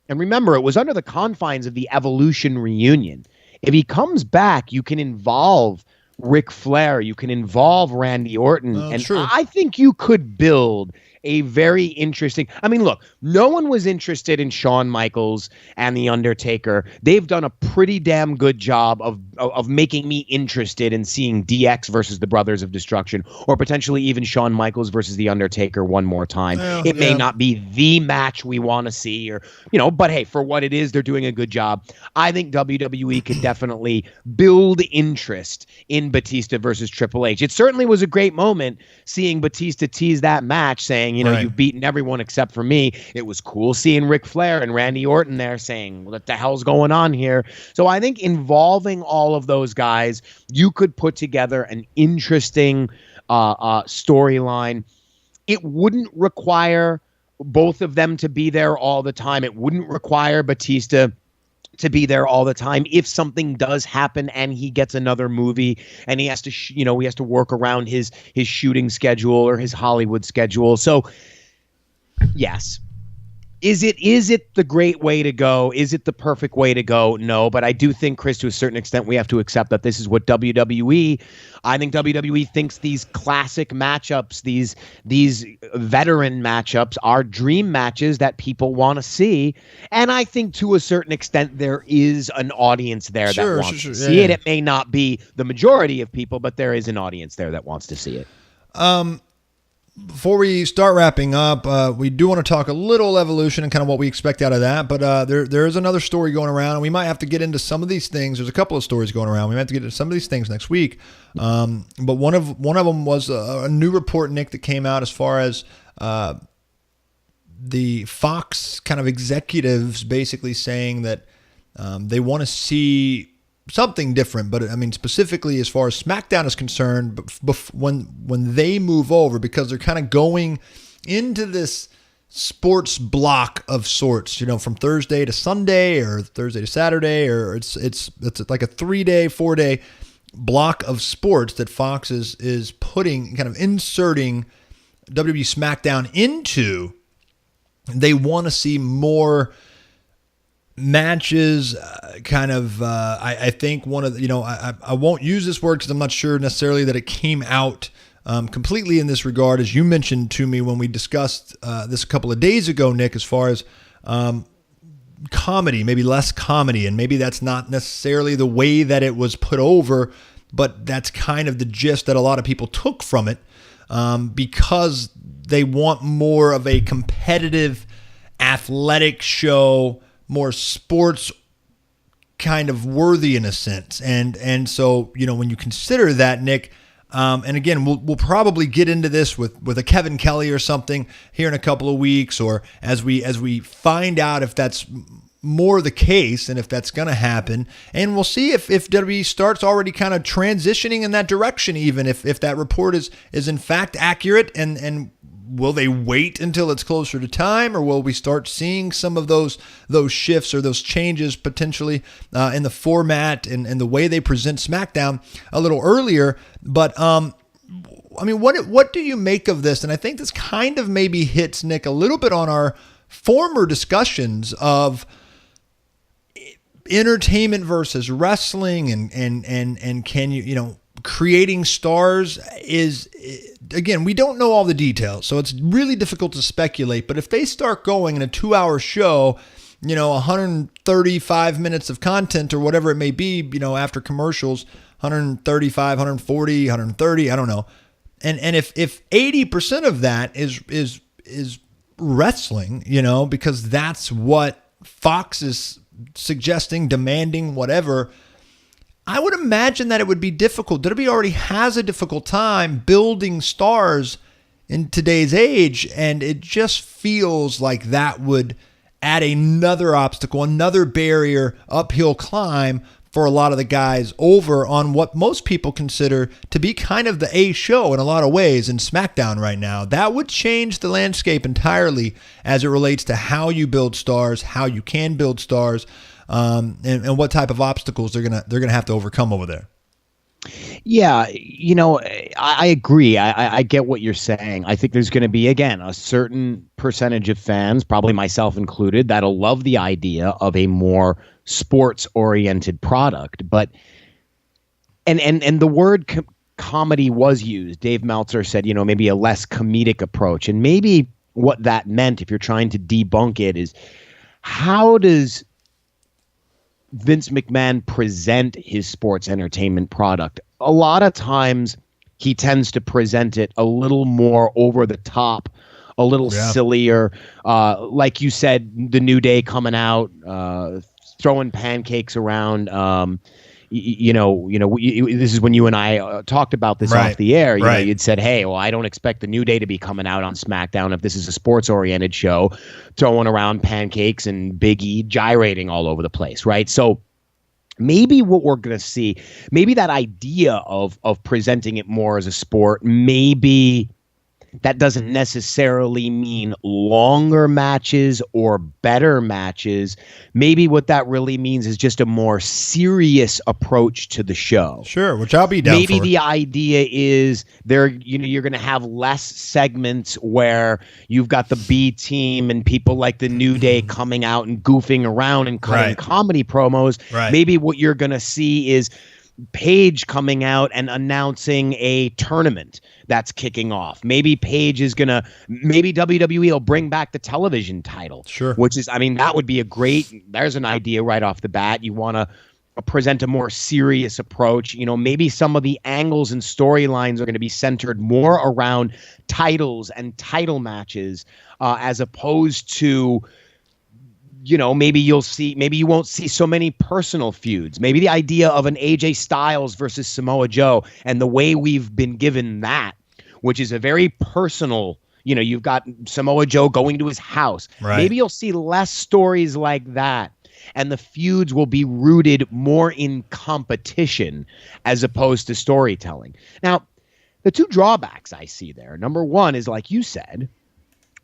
C: and remember, it was under the confines of the Evolution reunion. If he comes back, you can involve Ric Flair, you can involve Randy Orton, and true. I think you could build a very interesting. I mean, look, no one was interested in Shawn Michaels and The Undertaker. They've done a pretty damn good job of making me interested in seeing DX versus the Brothers of Destruction, or potentially even Shawn Michaels versus The Undertaker one more time. It may not be the match we want to see, or, you know, but hey, for what it is, they're doing a good job. I think WWE could definitely build interest in Batista versus Triple H. It certainly was a great moment seeing Batista tease that match, saying, you know, right, you've beaten everyone except for me. It was cool seeing Ric Flair and Randy Orton there saying, what the hell's going on here? So I think involving all of those guys, you could put together an interesting storyline. It wouldn't require both of them to be there all the time. It wouldn't require Batista to be there all the time. If something does happen and he gets another movie and he has to, he has to work around his shooting schedule or his Hollywood schedule. So yes. Is it the great way to go? Is it the perfect way to go? No, but I do think, Chris, to a certain extent, we have to accept that this is what I think WWE thinks these classic matchups, these veteran matchups are dream matches that people want to see. And I think to a certain extent, there is an audience there that wants to see it. It may not be the majority of people, but there is an audience there that wants to see it.
B: Before we start wrapping up, we do want to talk a little Evolution and kind of what we expect out of that. But there is another story going around, and we might have to get into some of these things. There's a couple of stories going around. We might have to get into some of these things next week. But one of them was a new report, Nick, that came out as far as the Fox kind of executives basically saying that they want to see something different, but I mean specifically as far as Smackdown is concerned, when they move over, because they're kind of going into this sports block of sorts, from Thursday to Sunday or Thursday to Saturday, or it's like a 3-day, 4-day block of sports that Fox is putting, kind of inserting WWE Smackdown into. They want to see more matches, I think one of the, I won't use this word because I'm not sure necessarily that it came out completely in this regard, as you mentioned to me when we discussed this a couple of days ago, Nick, as far as comedy, maybe less comedy, and maybe that's not necessarily the way that it was put over, but that's kind of the gist that a lot of people took from it, because they want more of a competitive athletic show, more sports kind of worthy in a sense. And so, when you consider that, Nick, and again, we'll probably get into this with a Kevin Kelly or something here in a couple of weeks, or as we find out if that's more the case and if that's going to happen. And we'll see if WWE starts already kind of transitioning in that direction, even if that report is in fact accurate, and will they wait until it's closer to time, or will we start seeing some of those shifts or those changes potentially in the format and the way they present SmackDown a little earlier? But I mean, what do you make of this? And I think this kind of maybe hits, Nick, a little bit on our former discussions of, entertainment versus wrestling and can you creating stars is, again, we don't know all the details, so it's really difficult to speculate. But if they start going in a 2-hour show, 135 minutes of content or whatever it may be, after commercials, 135, 140, 130, I don't know. And if 80% of that is wrestling, because that's what Fox is suggesting, demanding, whatever, I would imagine that it would be difficult. WWE already has a difficult time building stars in today's age, and it just feels like that would add another obstacle, another barrier, uphill climb for a lot of the guys over on what most people consider to be kind of the A show in a lot of ways in Smackdown right now. That would change the landscape entirely as it relates to how you build stars, how you can build stars, and what type of obstacles they're gonna have to overcome over there.
C: Yeah, I agree. I get what you're saying. I think there's going to be, again, a certain percentage of fans, probably myself included, that'll love the idea of a more sports-oriented product. But and the word comedy was used. Dave Meltzer said, maybe a less comedic approach. And maybe what that meant, if you're trying to debunk it, is how does Vince McMahon present his sports entertainment product? A lot of times he tends to present it a little more over the top, a little sillier. Like you said, the New Day coming out, throwing pancakes around. This is when you and I talked about this off the air. You know, you'd said, hey, well, I don't expect the New Day to be coming out on SmackDown if this is a sports-oriented show, throwing around pancakes and Big E gyrating all over the place, right? So maybe what we're going to see, maybe that idea of presenting it more as a sport, maybe that doesn't necessarily mean longer matches or better matches. Maybe what that really means is just a more serious approach to the show.
B: Sure, which I'll be down
C: Maybe
B: for.
C: The idea is you're going to have less segments where you've got the B team and people like the New Day coming out and goofing around and cutting comedy promos. Right. Maybe what you're going to see is Paige coming out and announcing a tournament that's kicking off. Maybe maybe WWE will bring back the television title.
B: Sure.
C: Which is, that would be there's an idea right off the bat. You want to present a more serious approach. Maybe some of the angles and storylines are going to be centered more around titles and title matches, as opposed to, maybe you won't see so many personal feuds. Maybe the idea of an AJ Styles versus Samoa Joe, and the way we've been given that, which is a very personal, you've got Samoa Joe going to his house. Right. Maybe you'll see less stories like that, and the feuds will be rooted more in competition as opposed to storytelling. Now, the two drawbacks I see there, number one is, like you said,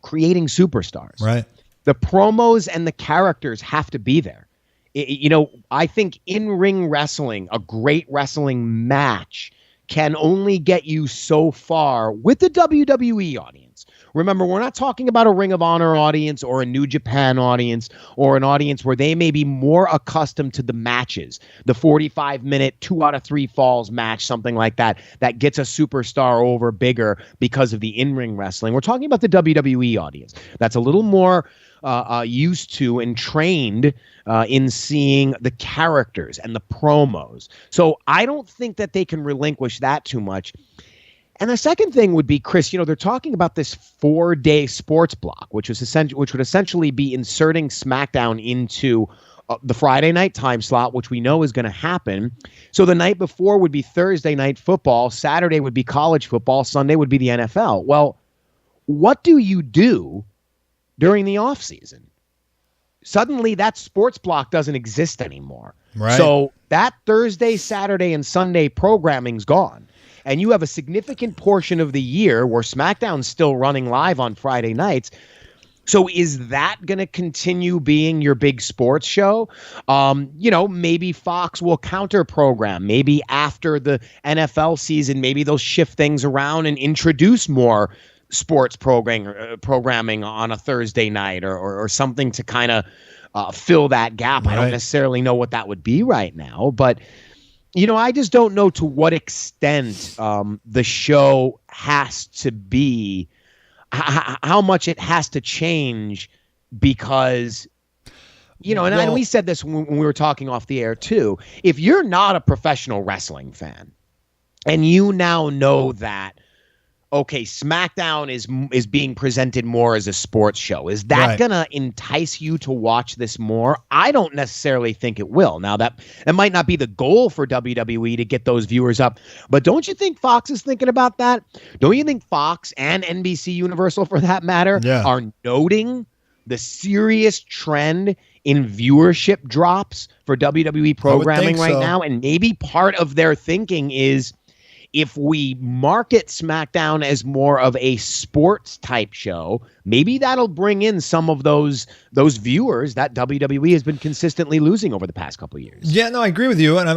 C: creating superstars.
B: Right.
C: The promos and the characters have to be there. I think in-ring wrestling, a great wrestling match, can only get you so far with the WWE audience. Remember, we're not talking about a Ring of Honor audience or a New Japan audience or an audience where they may be more accustomed to the matches, the 45-minute 2 out of 3 falls match, something like that gets a superstar over bigger because of the in-ring wrestling. We're talking about the WWE audience. That's a little more used to and trained in seeing the characters and the promos. So I don't think that they can relinquish that too much. And the second thing would be, Chris, they're talking about this 4-day sports block, which would essentially be inserting SmackDown into the Friday night time slot, which we know is going to happen. So the night before would be Thursday night football, Saturday would be college football, Sunday would be the NFL. Well, what do you do during the off season? Suddenly that sports block doesn't exist anymore. Right. So that Thursday, Saturday, and Sunday programming's gone. And you have a significant portion of the year where SmackDown's still running live on Friday nights. So is that going to continue being your big sports show? Maybe Fox will counter program. Maybe after the NFL season, maybe they'll shift things around and introduce more sports programming on a Thursday night or something to kind of fill that gap.
B: Right.
C: I don't necessarily know what that would be right now, but I just don't know to what extent the show has to be, how much it has to change, because, and we said this when we were talking off the air too. If you're not a professional wrestling fan and you now know that, okay, SmackDown is being presented more as a sports show, is that going to entice you to watch this more? I don't necessarily think it will. Now, that might not be the goal for WWE to get those viewers up, but don't you think Fox is thinking about that? Don't you think Fox and NBC Universal, for that matter, are noting the serious trend in viewership drops for WWE programming right now? And maybe part of their thinking is, if we market SmackDown as more of a sports type show, maybe that'll bring in some of those viewers that WWE has been consistently losing over the past couple of years.
B: Yeah, no, I agree with you. And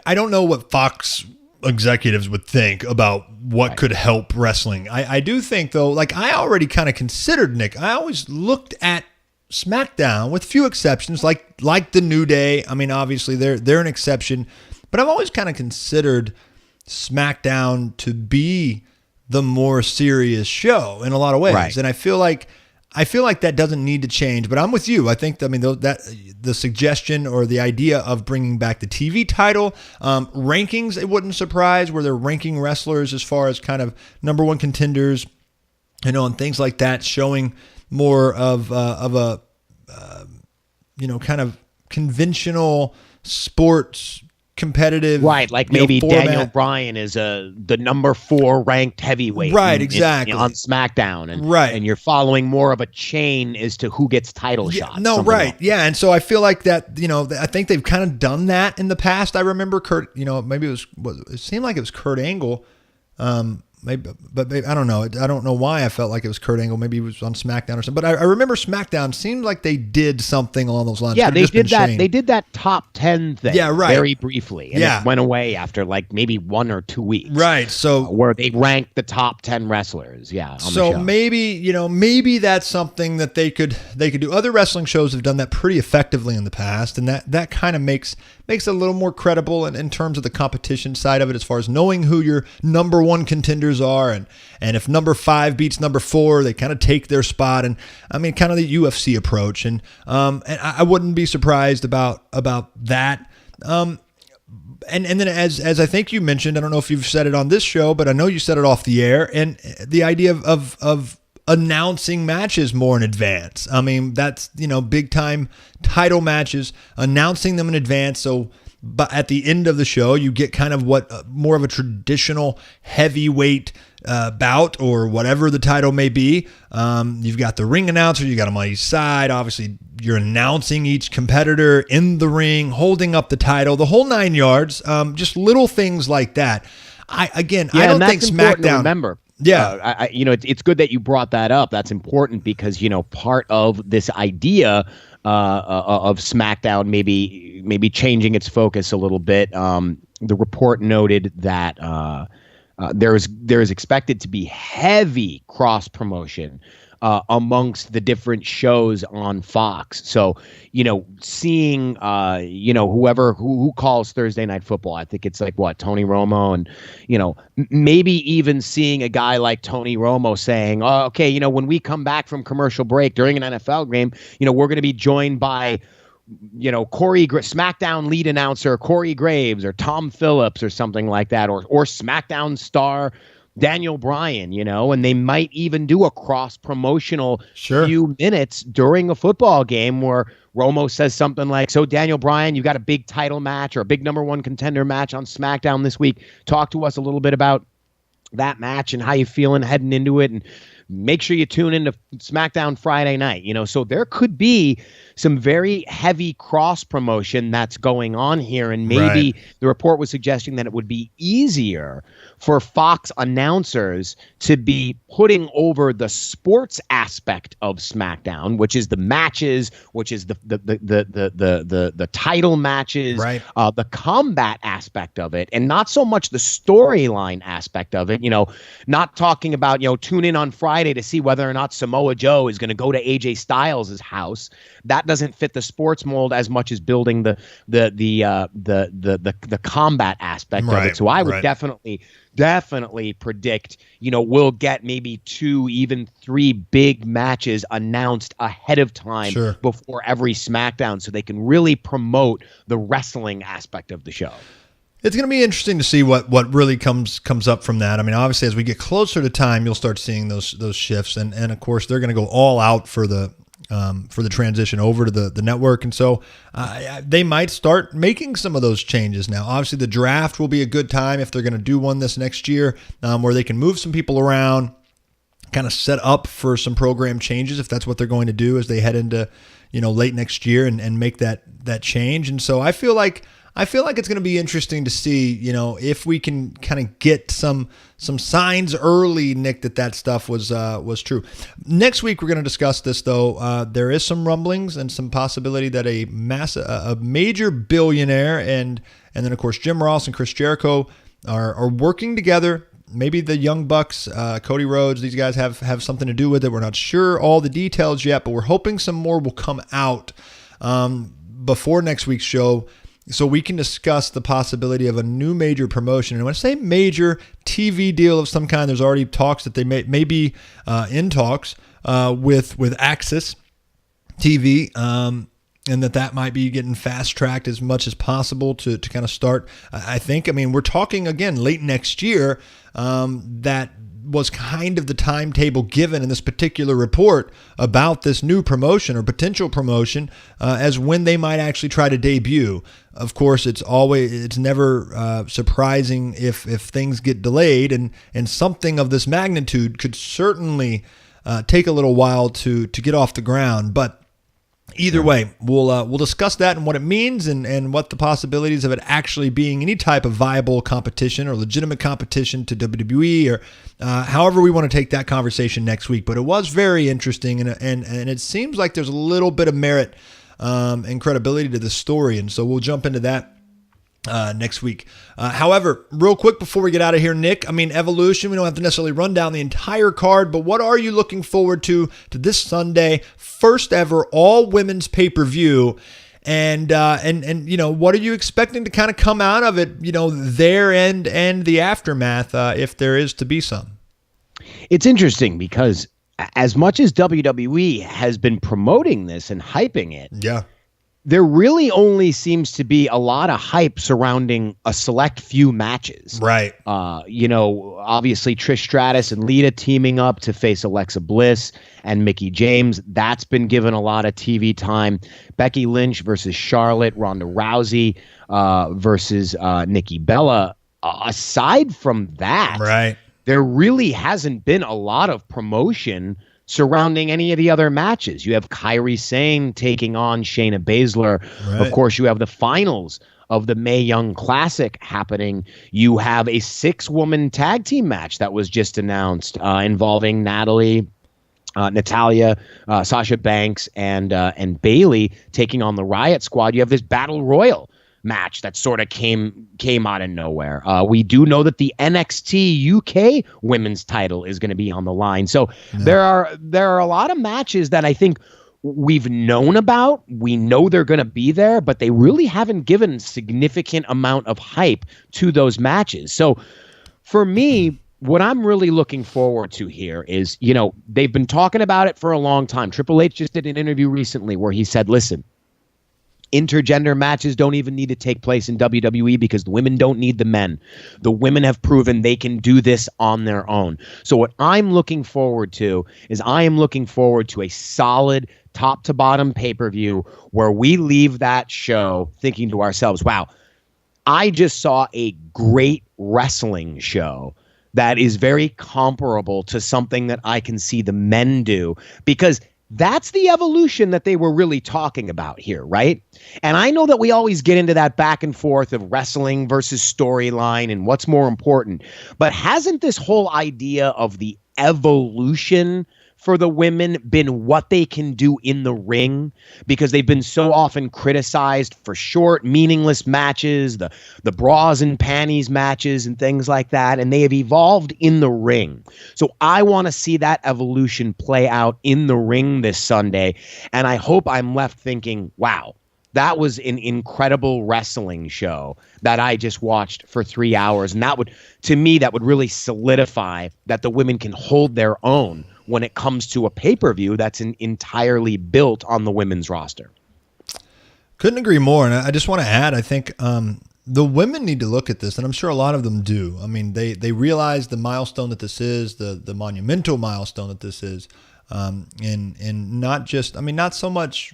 B: I don't know what Fox executives would think about what could help wrestling. I do think, though, like I already kind of considered, Nick, I always looked at SmackDown, with few exceptions, like the New Day. I mean, obviously they're an exception, but I've always kind of considered SmackDown to be the more serious show in a lot of ways. And I feel like that doesn't need to change, but I'm with you. I think, that the suggestion or the idea of bringing back the TV title, rankings, it wouldn't surprise where they're ranking wrestlers as far as kind of number one contenders, and things like that, showing more of a kind of conventional sports competitive,
C: right? Like maybe Daniel Bryan is the number 4 ranked heavyweight,
B: right? Exactly,
C: on SmackDown, and you're following more of a chain as to who gets title shots.
B: No, right, and so I feel like that. I think they've kind of done that in the past. I remember Kurt. Maybe it seemed like it was Kurt Angle. Maybe I don't know. I don't know why I felt like it was Kurt Angle. Maybe he was on SmackDown or something. But I remember SmackDown seemed like they did something along those lines.
C: Yeah, they did that. They did that top 10 thing. Yeah, right. Very briefly, and it went away after like maybe 1 or 2 weeks.
B: Right. So
C: where they ranked the top 10 wrestlers. Yeah. On
B: so the show. Maybe that's something that they could do. Other wrestling shows have done that pretty effectively in the past, and that kind of makes it a little more credible in terms of the competition side of it, as far as knowing who your number one contenders are, and if number 5 beats number 4, they kind of take their spot. And I mean, kind of the UFC approach, and I wouldn't be surprised about that. And then as I think you mentioned, I don't know if you've said it on this show, but I know you said it off the air, and the idea of announcing matches more in advance. I mean, that's, big time title matches, announcing them in advance. So, but at the end of the show, you get kind of what more of a traditional heavyweight bout, or whatever the title may be. You've got the ring announcer, you got them on each side. Obviously, you're announcing each competitor in the ring, holding up the title, the whole 9 yards. Just little things like that. I don't think SmackDown.
C: Remember.
B: Yeah.
C: It's good that you brought that up. That's important because, part of this idea of SmackDown maybe changing its focus a little bit. The report noted that there is expected to be heavy cross promotion amongst the different shows on Fox. So, seeing, who calls Thursday Night Football, I think it's like Tony Romo, and, maybe even seeing a guy like Tony Romo saying, oh, okay, when we come back from commercial break during an NFL game, we're going to be joined by, SmackDown lead announcer Corey Graves or Tom Phillips or something like that, or SmackDown star Daniel Bryan, and they might even do a cross-promotional few minutes during a football game where Romo says something like, so Daniel Bryan, you got a big title match or a big number one contender match on SmackDown this week. Talk to us a little bit about that match and how you feeling heading into it, and make sure you tune into SmackDown Friday night. So there could be some very heavy cross promotion that's going on here, and maybe the report was suggesting that it would be easier for Fox announcers to be putting over the sports aspect of SmackDown, which is the matches, which is the title matches, the combat aspect of it, and not so much the storyline aspect of it. Not talking about tune in on Friday Friday to see whether or not Samoa Joe is going to go to AJ Styles' house. That doesn't fit the sports mold as much as building the combat aspect of it. So I would definitely predict, we'll get maybe 2, even 3 big matches announced ahead of time before every SmackDown, so they can really promote the wrestling aspect of the show.
B: It's going to be interesting to see what really comes up from that. I mean, obviously, as we get closer to time, you'll start seeing those shifts, and of course, they're going to go all out for the transition over to the network, and so they might start making some of those changes now. Obviously, the draft will be a good time if they're going to do one this next year, where they can move some people around, kind of set up for some program changes if that's what they're going to do as they head into late next year and make that change. And so I feel like it's going to be interesting to see, if we can kind of get some signs early, Nick, that stuff was true. Next week, we're going to discuss this, though. There is some rumblings and some possibility that a major billionaire and then, of course, Jim Ross and Chris Jericho are working together. Maybe the Young Bucks, Cody Rhodes, these guys have something to do with it. We're not sure all the details yet, but we're hoping some more will come out before next week's show, so we can discuss the possibility of a new major promotion. And when I say major, TV deal of some kind, there's already talks that they may be in talks with Access TV, and that might be getting fast-tracked as much as possible to kind of start. I mean, we're talking, again, late next year. That was kind of the timetable given in this particular report about this new promotion or potential promotion as when they might actually try to debut. Of course, it's never surprising if things get delayed, and something of this magnitude could certainly take a little while to get off the ground. But either way, we'll discuss that and what it means and what the possibilities of it actually being any type of viable competition or legitimate competition to WWE or however we want to take that conversation next week. But it was very interesting, and it seems like there's a little bit of merit and credibility to the story, and so we'll jump into that next week. However, real quick before we get out of here, Nick, I mean, Evolution, we don't have to necessarily run down the entire card, but what are you looking forward to this Sunday, first ever all women's pay-per-view? And what are you expecting to kind of come out of it, their end and the aftermath, if there is to be some?
C: It's interesting because as much as WWE has been promoting this and hyping it, there really only seems to be a lot of hype surrounding a select few matches.
B: Right.
C: Obviously Trish Stratus and Lita teaming up to face Alexa Bliss and Mickie James. That's been given a lot of TV time. Becky Lynch versus Charlotte, Ronda Rousey versus Nikki Bella. Aside from that, there really hasn't been a lot of promotion surrounding any of the other matches. You have Kairi Sane taking on Shayna Baszler. Of course, you have the finals of the Mae Young Classic happening. You have a 6-woman tag team match that was just announced involving Natalia, Sasha Banks, and Bayley taking on the Riot Squad. You have this Battle Royal match that sort of came out of nowhere. We do know that the NXT UK women's title is going to be on the line. So there are a lot of matches that I think we've known about. We know they're going to be there, but they really haven't given significant amount of hype to those matches. So for me, what I'm really looking forward to here is, they've been talking about it for a long time. Triple H just did an interview recently where he said, listen, intergender matches don't even need to take place in WWE because the women don't need the men. The women have proven they can do this on their own. So what I'm looking forward to is a solid top to bottom pay-per-view where we leave that show thinking to ourselves, wow, I just saw a great wrestling show that is very comparable to something that I can see the men do, because that's the evolution that they were really talking about here, right? And I know that we always get into that back and forth of wrestling versus storyline and what's more important. But hasn't this whole idea of the evolution for the women been what they can do in the ring? Because they've been so often criticized for short, meaningless matches, the bras and panties matches and things like that, and they have evolved in the ring. So I want to see that evolution play out in the ring this Sunday, and I hope I'm left thinking, wow, that was an incredible wrestling show that I just watched for 3 hours. And that would, to me, that would really solidify that the women can hold their own when it comes to a pay-per-view that's entirely built on the women's roster.
B: Couldn't agree more. And I just want to add, I think the women need to look at this, and I'm sure a lot of them do. I mean, they realize the milestone that this is, the monumental milestone that this is. And not just, I mean, not so much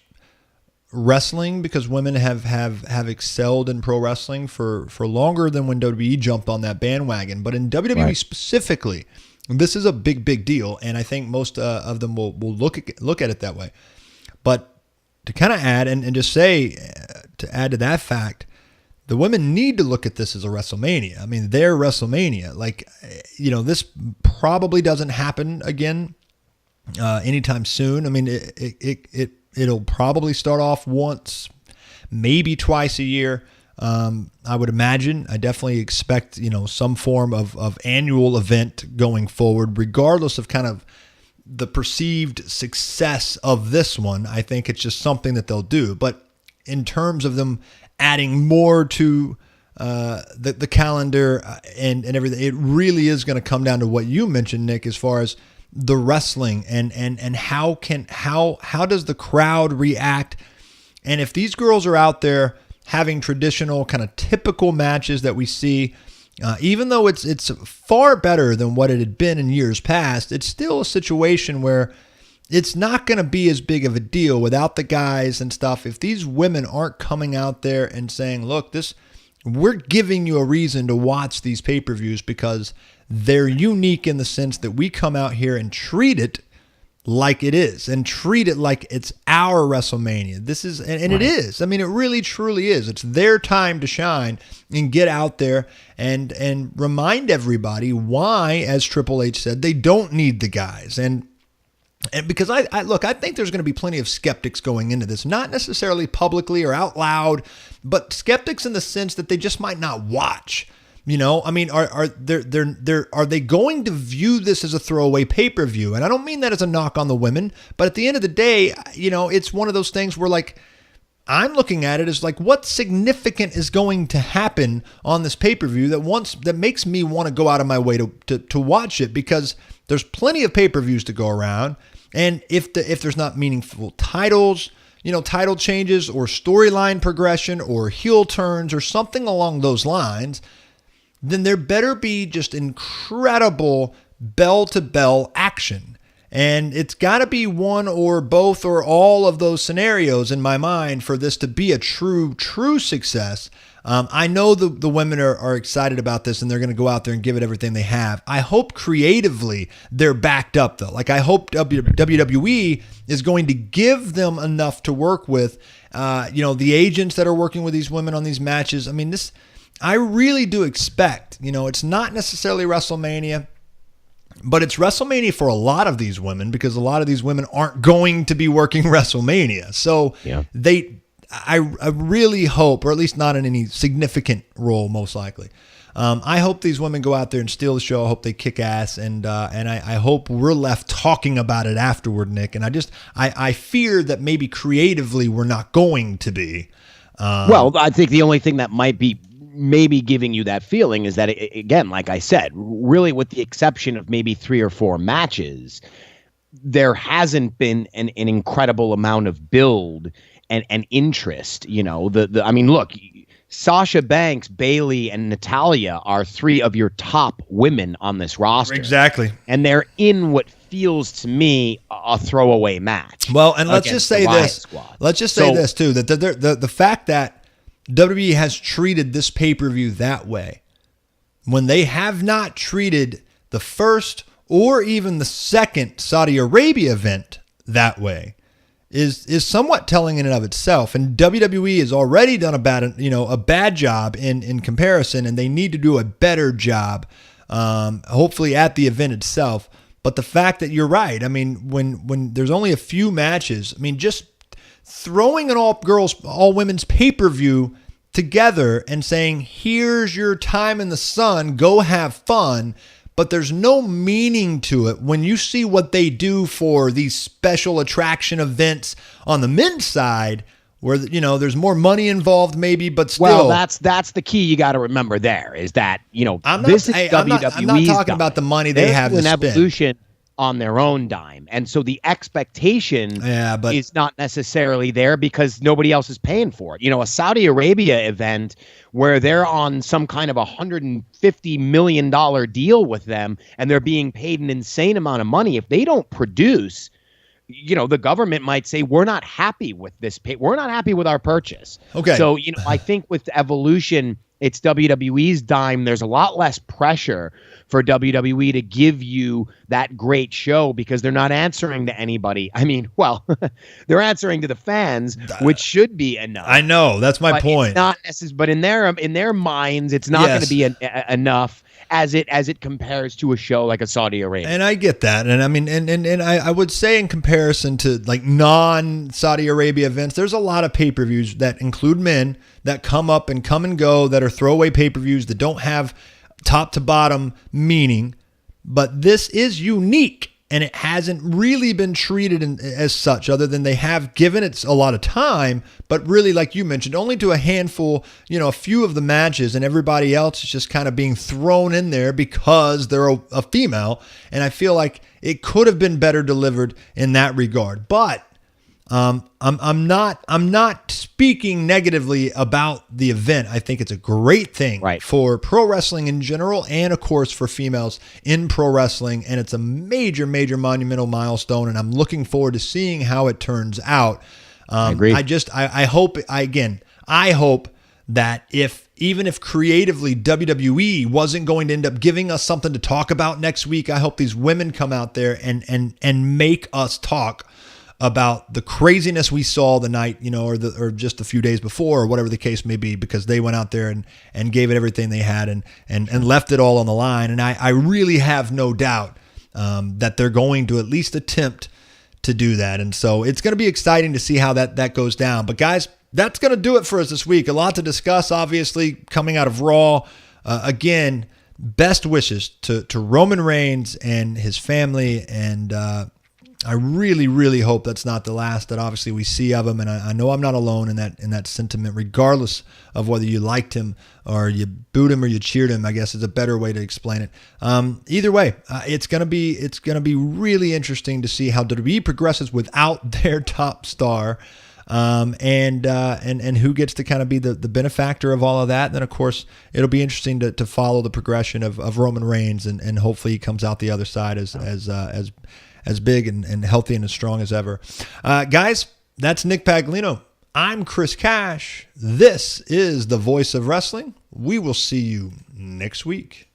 B: wrestling, because women have excelled in pro wrestling for longer than when WWE jumped on that bandwagon. But in WWE specifically, this is a big deal, and I think most of them will look at it that way. But to kind of add and just say, to add to that fact, the women need to look at this as a WrestleMania. I mean, their WrestleMania. Like, this probably doesn't happen again anytime soon. I mean, it'll probably start off once, maybe twice a year. I would imagine. I definitely expect, some form of annual event going forward, regardless of kind of the perceived success of this one. I think it's just something that they'll do. But in terms of them adding more to the calendar and everything, it really is going to come down to what you mentioned, Nick, as far as the wrestling and how does the crowd react? And if these girls are out there having traditional kind of typical matches that we see, even though it's far better than what it had been in years past, it's still a situation where it's not going to be as big of a deal without the guys and stuff. If these women aren't coming out there and saying, look, we're giving you a reason to watch these pay-per-views because they're unique in the sense that we come out here and treat it like it is and treat it like it's our WrestleMania. This is, and it is. I mean, it really truly is. It's their time to shine and get out there and remind everybody why, as Triple H said, they don't need the guys. And because I think there's going to be plenty of skeptics going into this, not necessarily publicly or out loud, but skeptics in the sense that they just might not watch. I mean, are they going to view this as a throwaway pay-per-view? And I don't mean that as a knock on the women, but at the end of the day, it's one of those things where, like, I'm looking at it as like, what significant is going to happen on this pay-per-view that makes me want to go out of my way to watch it, because there's plenty of pay-per-views to go around. And if there's not meaningful titles, title changes or storyline progression or heel turns or something along those lines, then there better be just incredible bell-to-bell action. And it's got to be one or both or all of those scenarios in my mind for this to be a true success. I know the women are excited about this, and they're going to go out there and give it everything they have. I hope creatively they're backed up, though. Like, I hope WWE is going to give them enough to work with. The agents that are working with these women on these matches. I mean, I really do expect, it's not necessarily WrestleMania, but it's WrestleMania for a lot of these women, because a lot of these women aren't going to be working WrestleMania. So I really hope, or at least not in any significant role, most likely. I hope these women go out there and steal the show. I hope they kick ass, and I hope we're left talking about it afterward, Nick. And I fear that maybe creatively we're not going to be.
C: Well, I think the only thing that might be maybe giving you that feeling is that, again, like I said, really with the exception of maybe 3 or 4 matches, there hasn't been an incredible amount of build and interest. I mean, look, Sasha Banks, Bayley, and Natalya are 3 of your top women on this roster.
B: Exactly.
C: And they're in what feels to me a throwaway match.
B: Well, and let's just say this. Squad. Let's just say this too, that the fact that WWE has treated this pay-per-view that way, when they have not treated the first or even the second Saudi Arabia event that way, is somewhat telling in and of itself. And WWE has already done a bad job in comparison, and they need to do a better job, hopefully at the event itself. But the fact that you're right, I mean, when there's only a few matches, I mean, just throwing an all women's pay-per-view together and saying, here's your time in the sun, go have fun, but there's no meaning to it. When you see what they do for these special attraction events on the men's side, where, you know, there's more money involved maybe, but still.
C: Well, that's the key you got to remember there is that, you know,
B: I'm
C: this is
B: I'm not talking about the money they have to spend.
C: Evolution on their own dime. And so the expectation is not necessarily there because nobody else is paying for it. You know, a Saudi Arabia event where they're on some kind of $150 million deal with them and they're being paid an insane amount of money. If they don't produce, you know, the government might say, we're not happy with this we're not happy with our purchase.
B: Okay.
C: So, you know, I think with Evolution, it's WWE's dime. There's a lot less pressure for WWE to give you that great show because they're not answering to anybody. I mean, well, they're answering to the fans, which should be enough.
B: I know, that's my point.
C: It's not necessary, but in their minds, it's not going to be enough as it compares to a show like a Saudi Arabia.
B: And I get that. And I mean, and I would say in comparison to like non-Saudi Arabia events, there's a lot of pay-per-views that include men that come up and come and go, that are throwaway pay-per-views that don't have top to bottom meaning. But this is unique, and it hasn't really been treated as such, other than they have given it a lot of time, but really, like you mentioned, only to a handful, you know, a few of the matches, and everybody else is just kind of being thrown in there because they're a female. And I feel like it could have been better delivered in that regard. But I'm not speaking negatively about the event. I think it's a great thing for pro wrestling in general, and of course for females in pro wrestling. And it's a major, major monumental milestone. And I'm looking forward to seeing how it turns out.
C: I agree.
B: I hope that even if creatively WWE wasn't going to end up giving us something to talk about next week, I hope these women come out there and make us talk about the craziness we saw the night, you know, or just a few days before, or whatever the case may be, because they went out there and gave it everything they had and left it all on the line. And I really have no doubt that they're going to at least attempt to do that. And so it's going to be exciting to see how that goes down. But guys, that's going to do it for us this week. A lot to discuss, obviously, coming out of Raw. Again, best wishes to Roman Reigns and his family, and I really, really hope that's not the last that obviously we see of him. And I know I'm not alone in that sentiment, regardless of whether you liked him or you booed him or you cheered him, I guess is a better way to explain it. Either way, it's gonna be really interesting to see how WWE progresses without their top star. And who gets to kind of be the benefactor of all of that. And then, of course, it'll be interesting to follow the progression of Roman Reigns, and hopefully he comes out the other side as big and healthy and as strong as ever. Guys, that's Nick Paglino. I'm Chris Cash. This is the Voice of Wrestling. We will see you next week.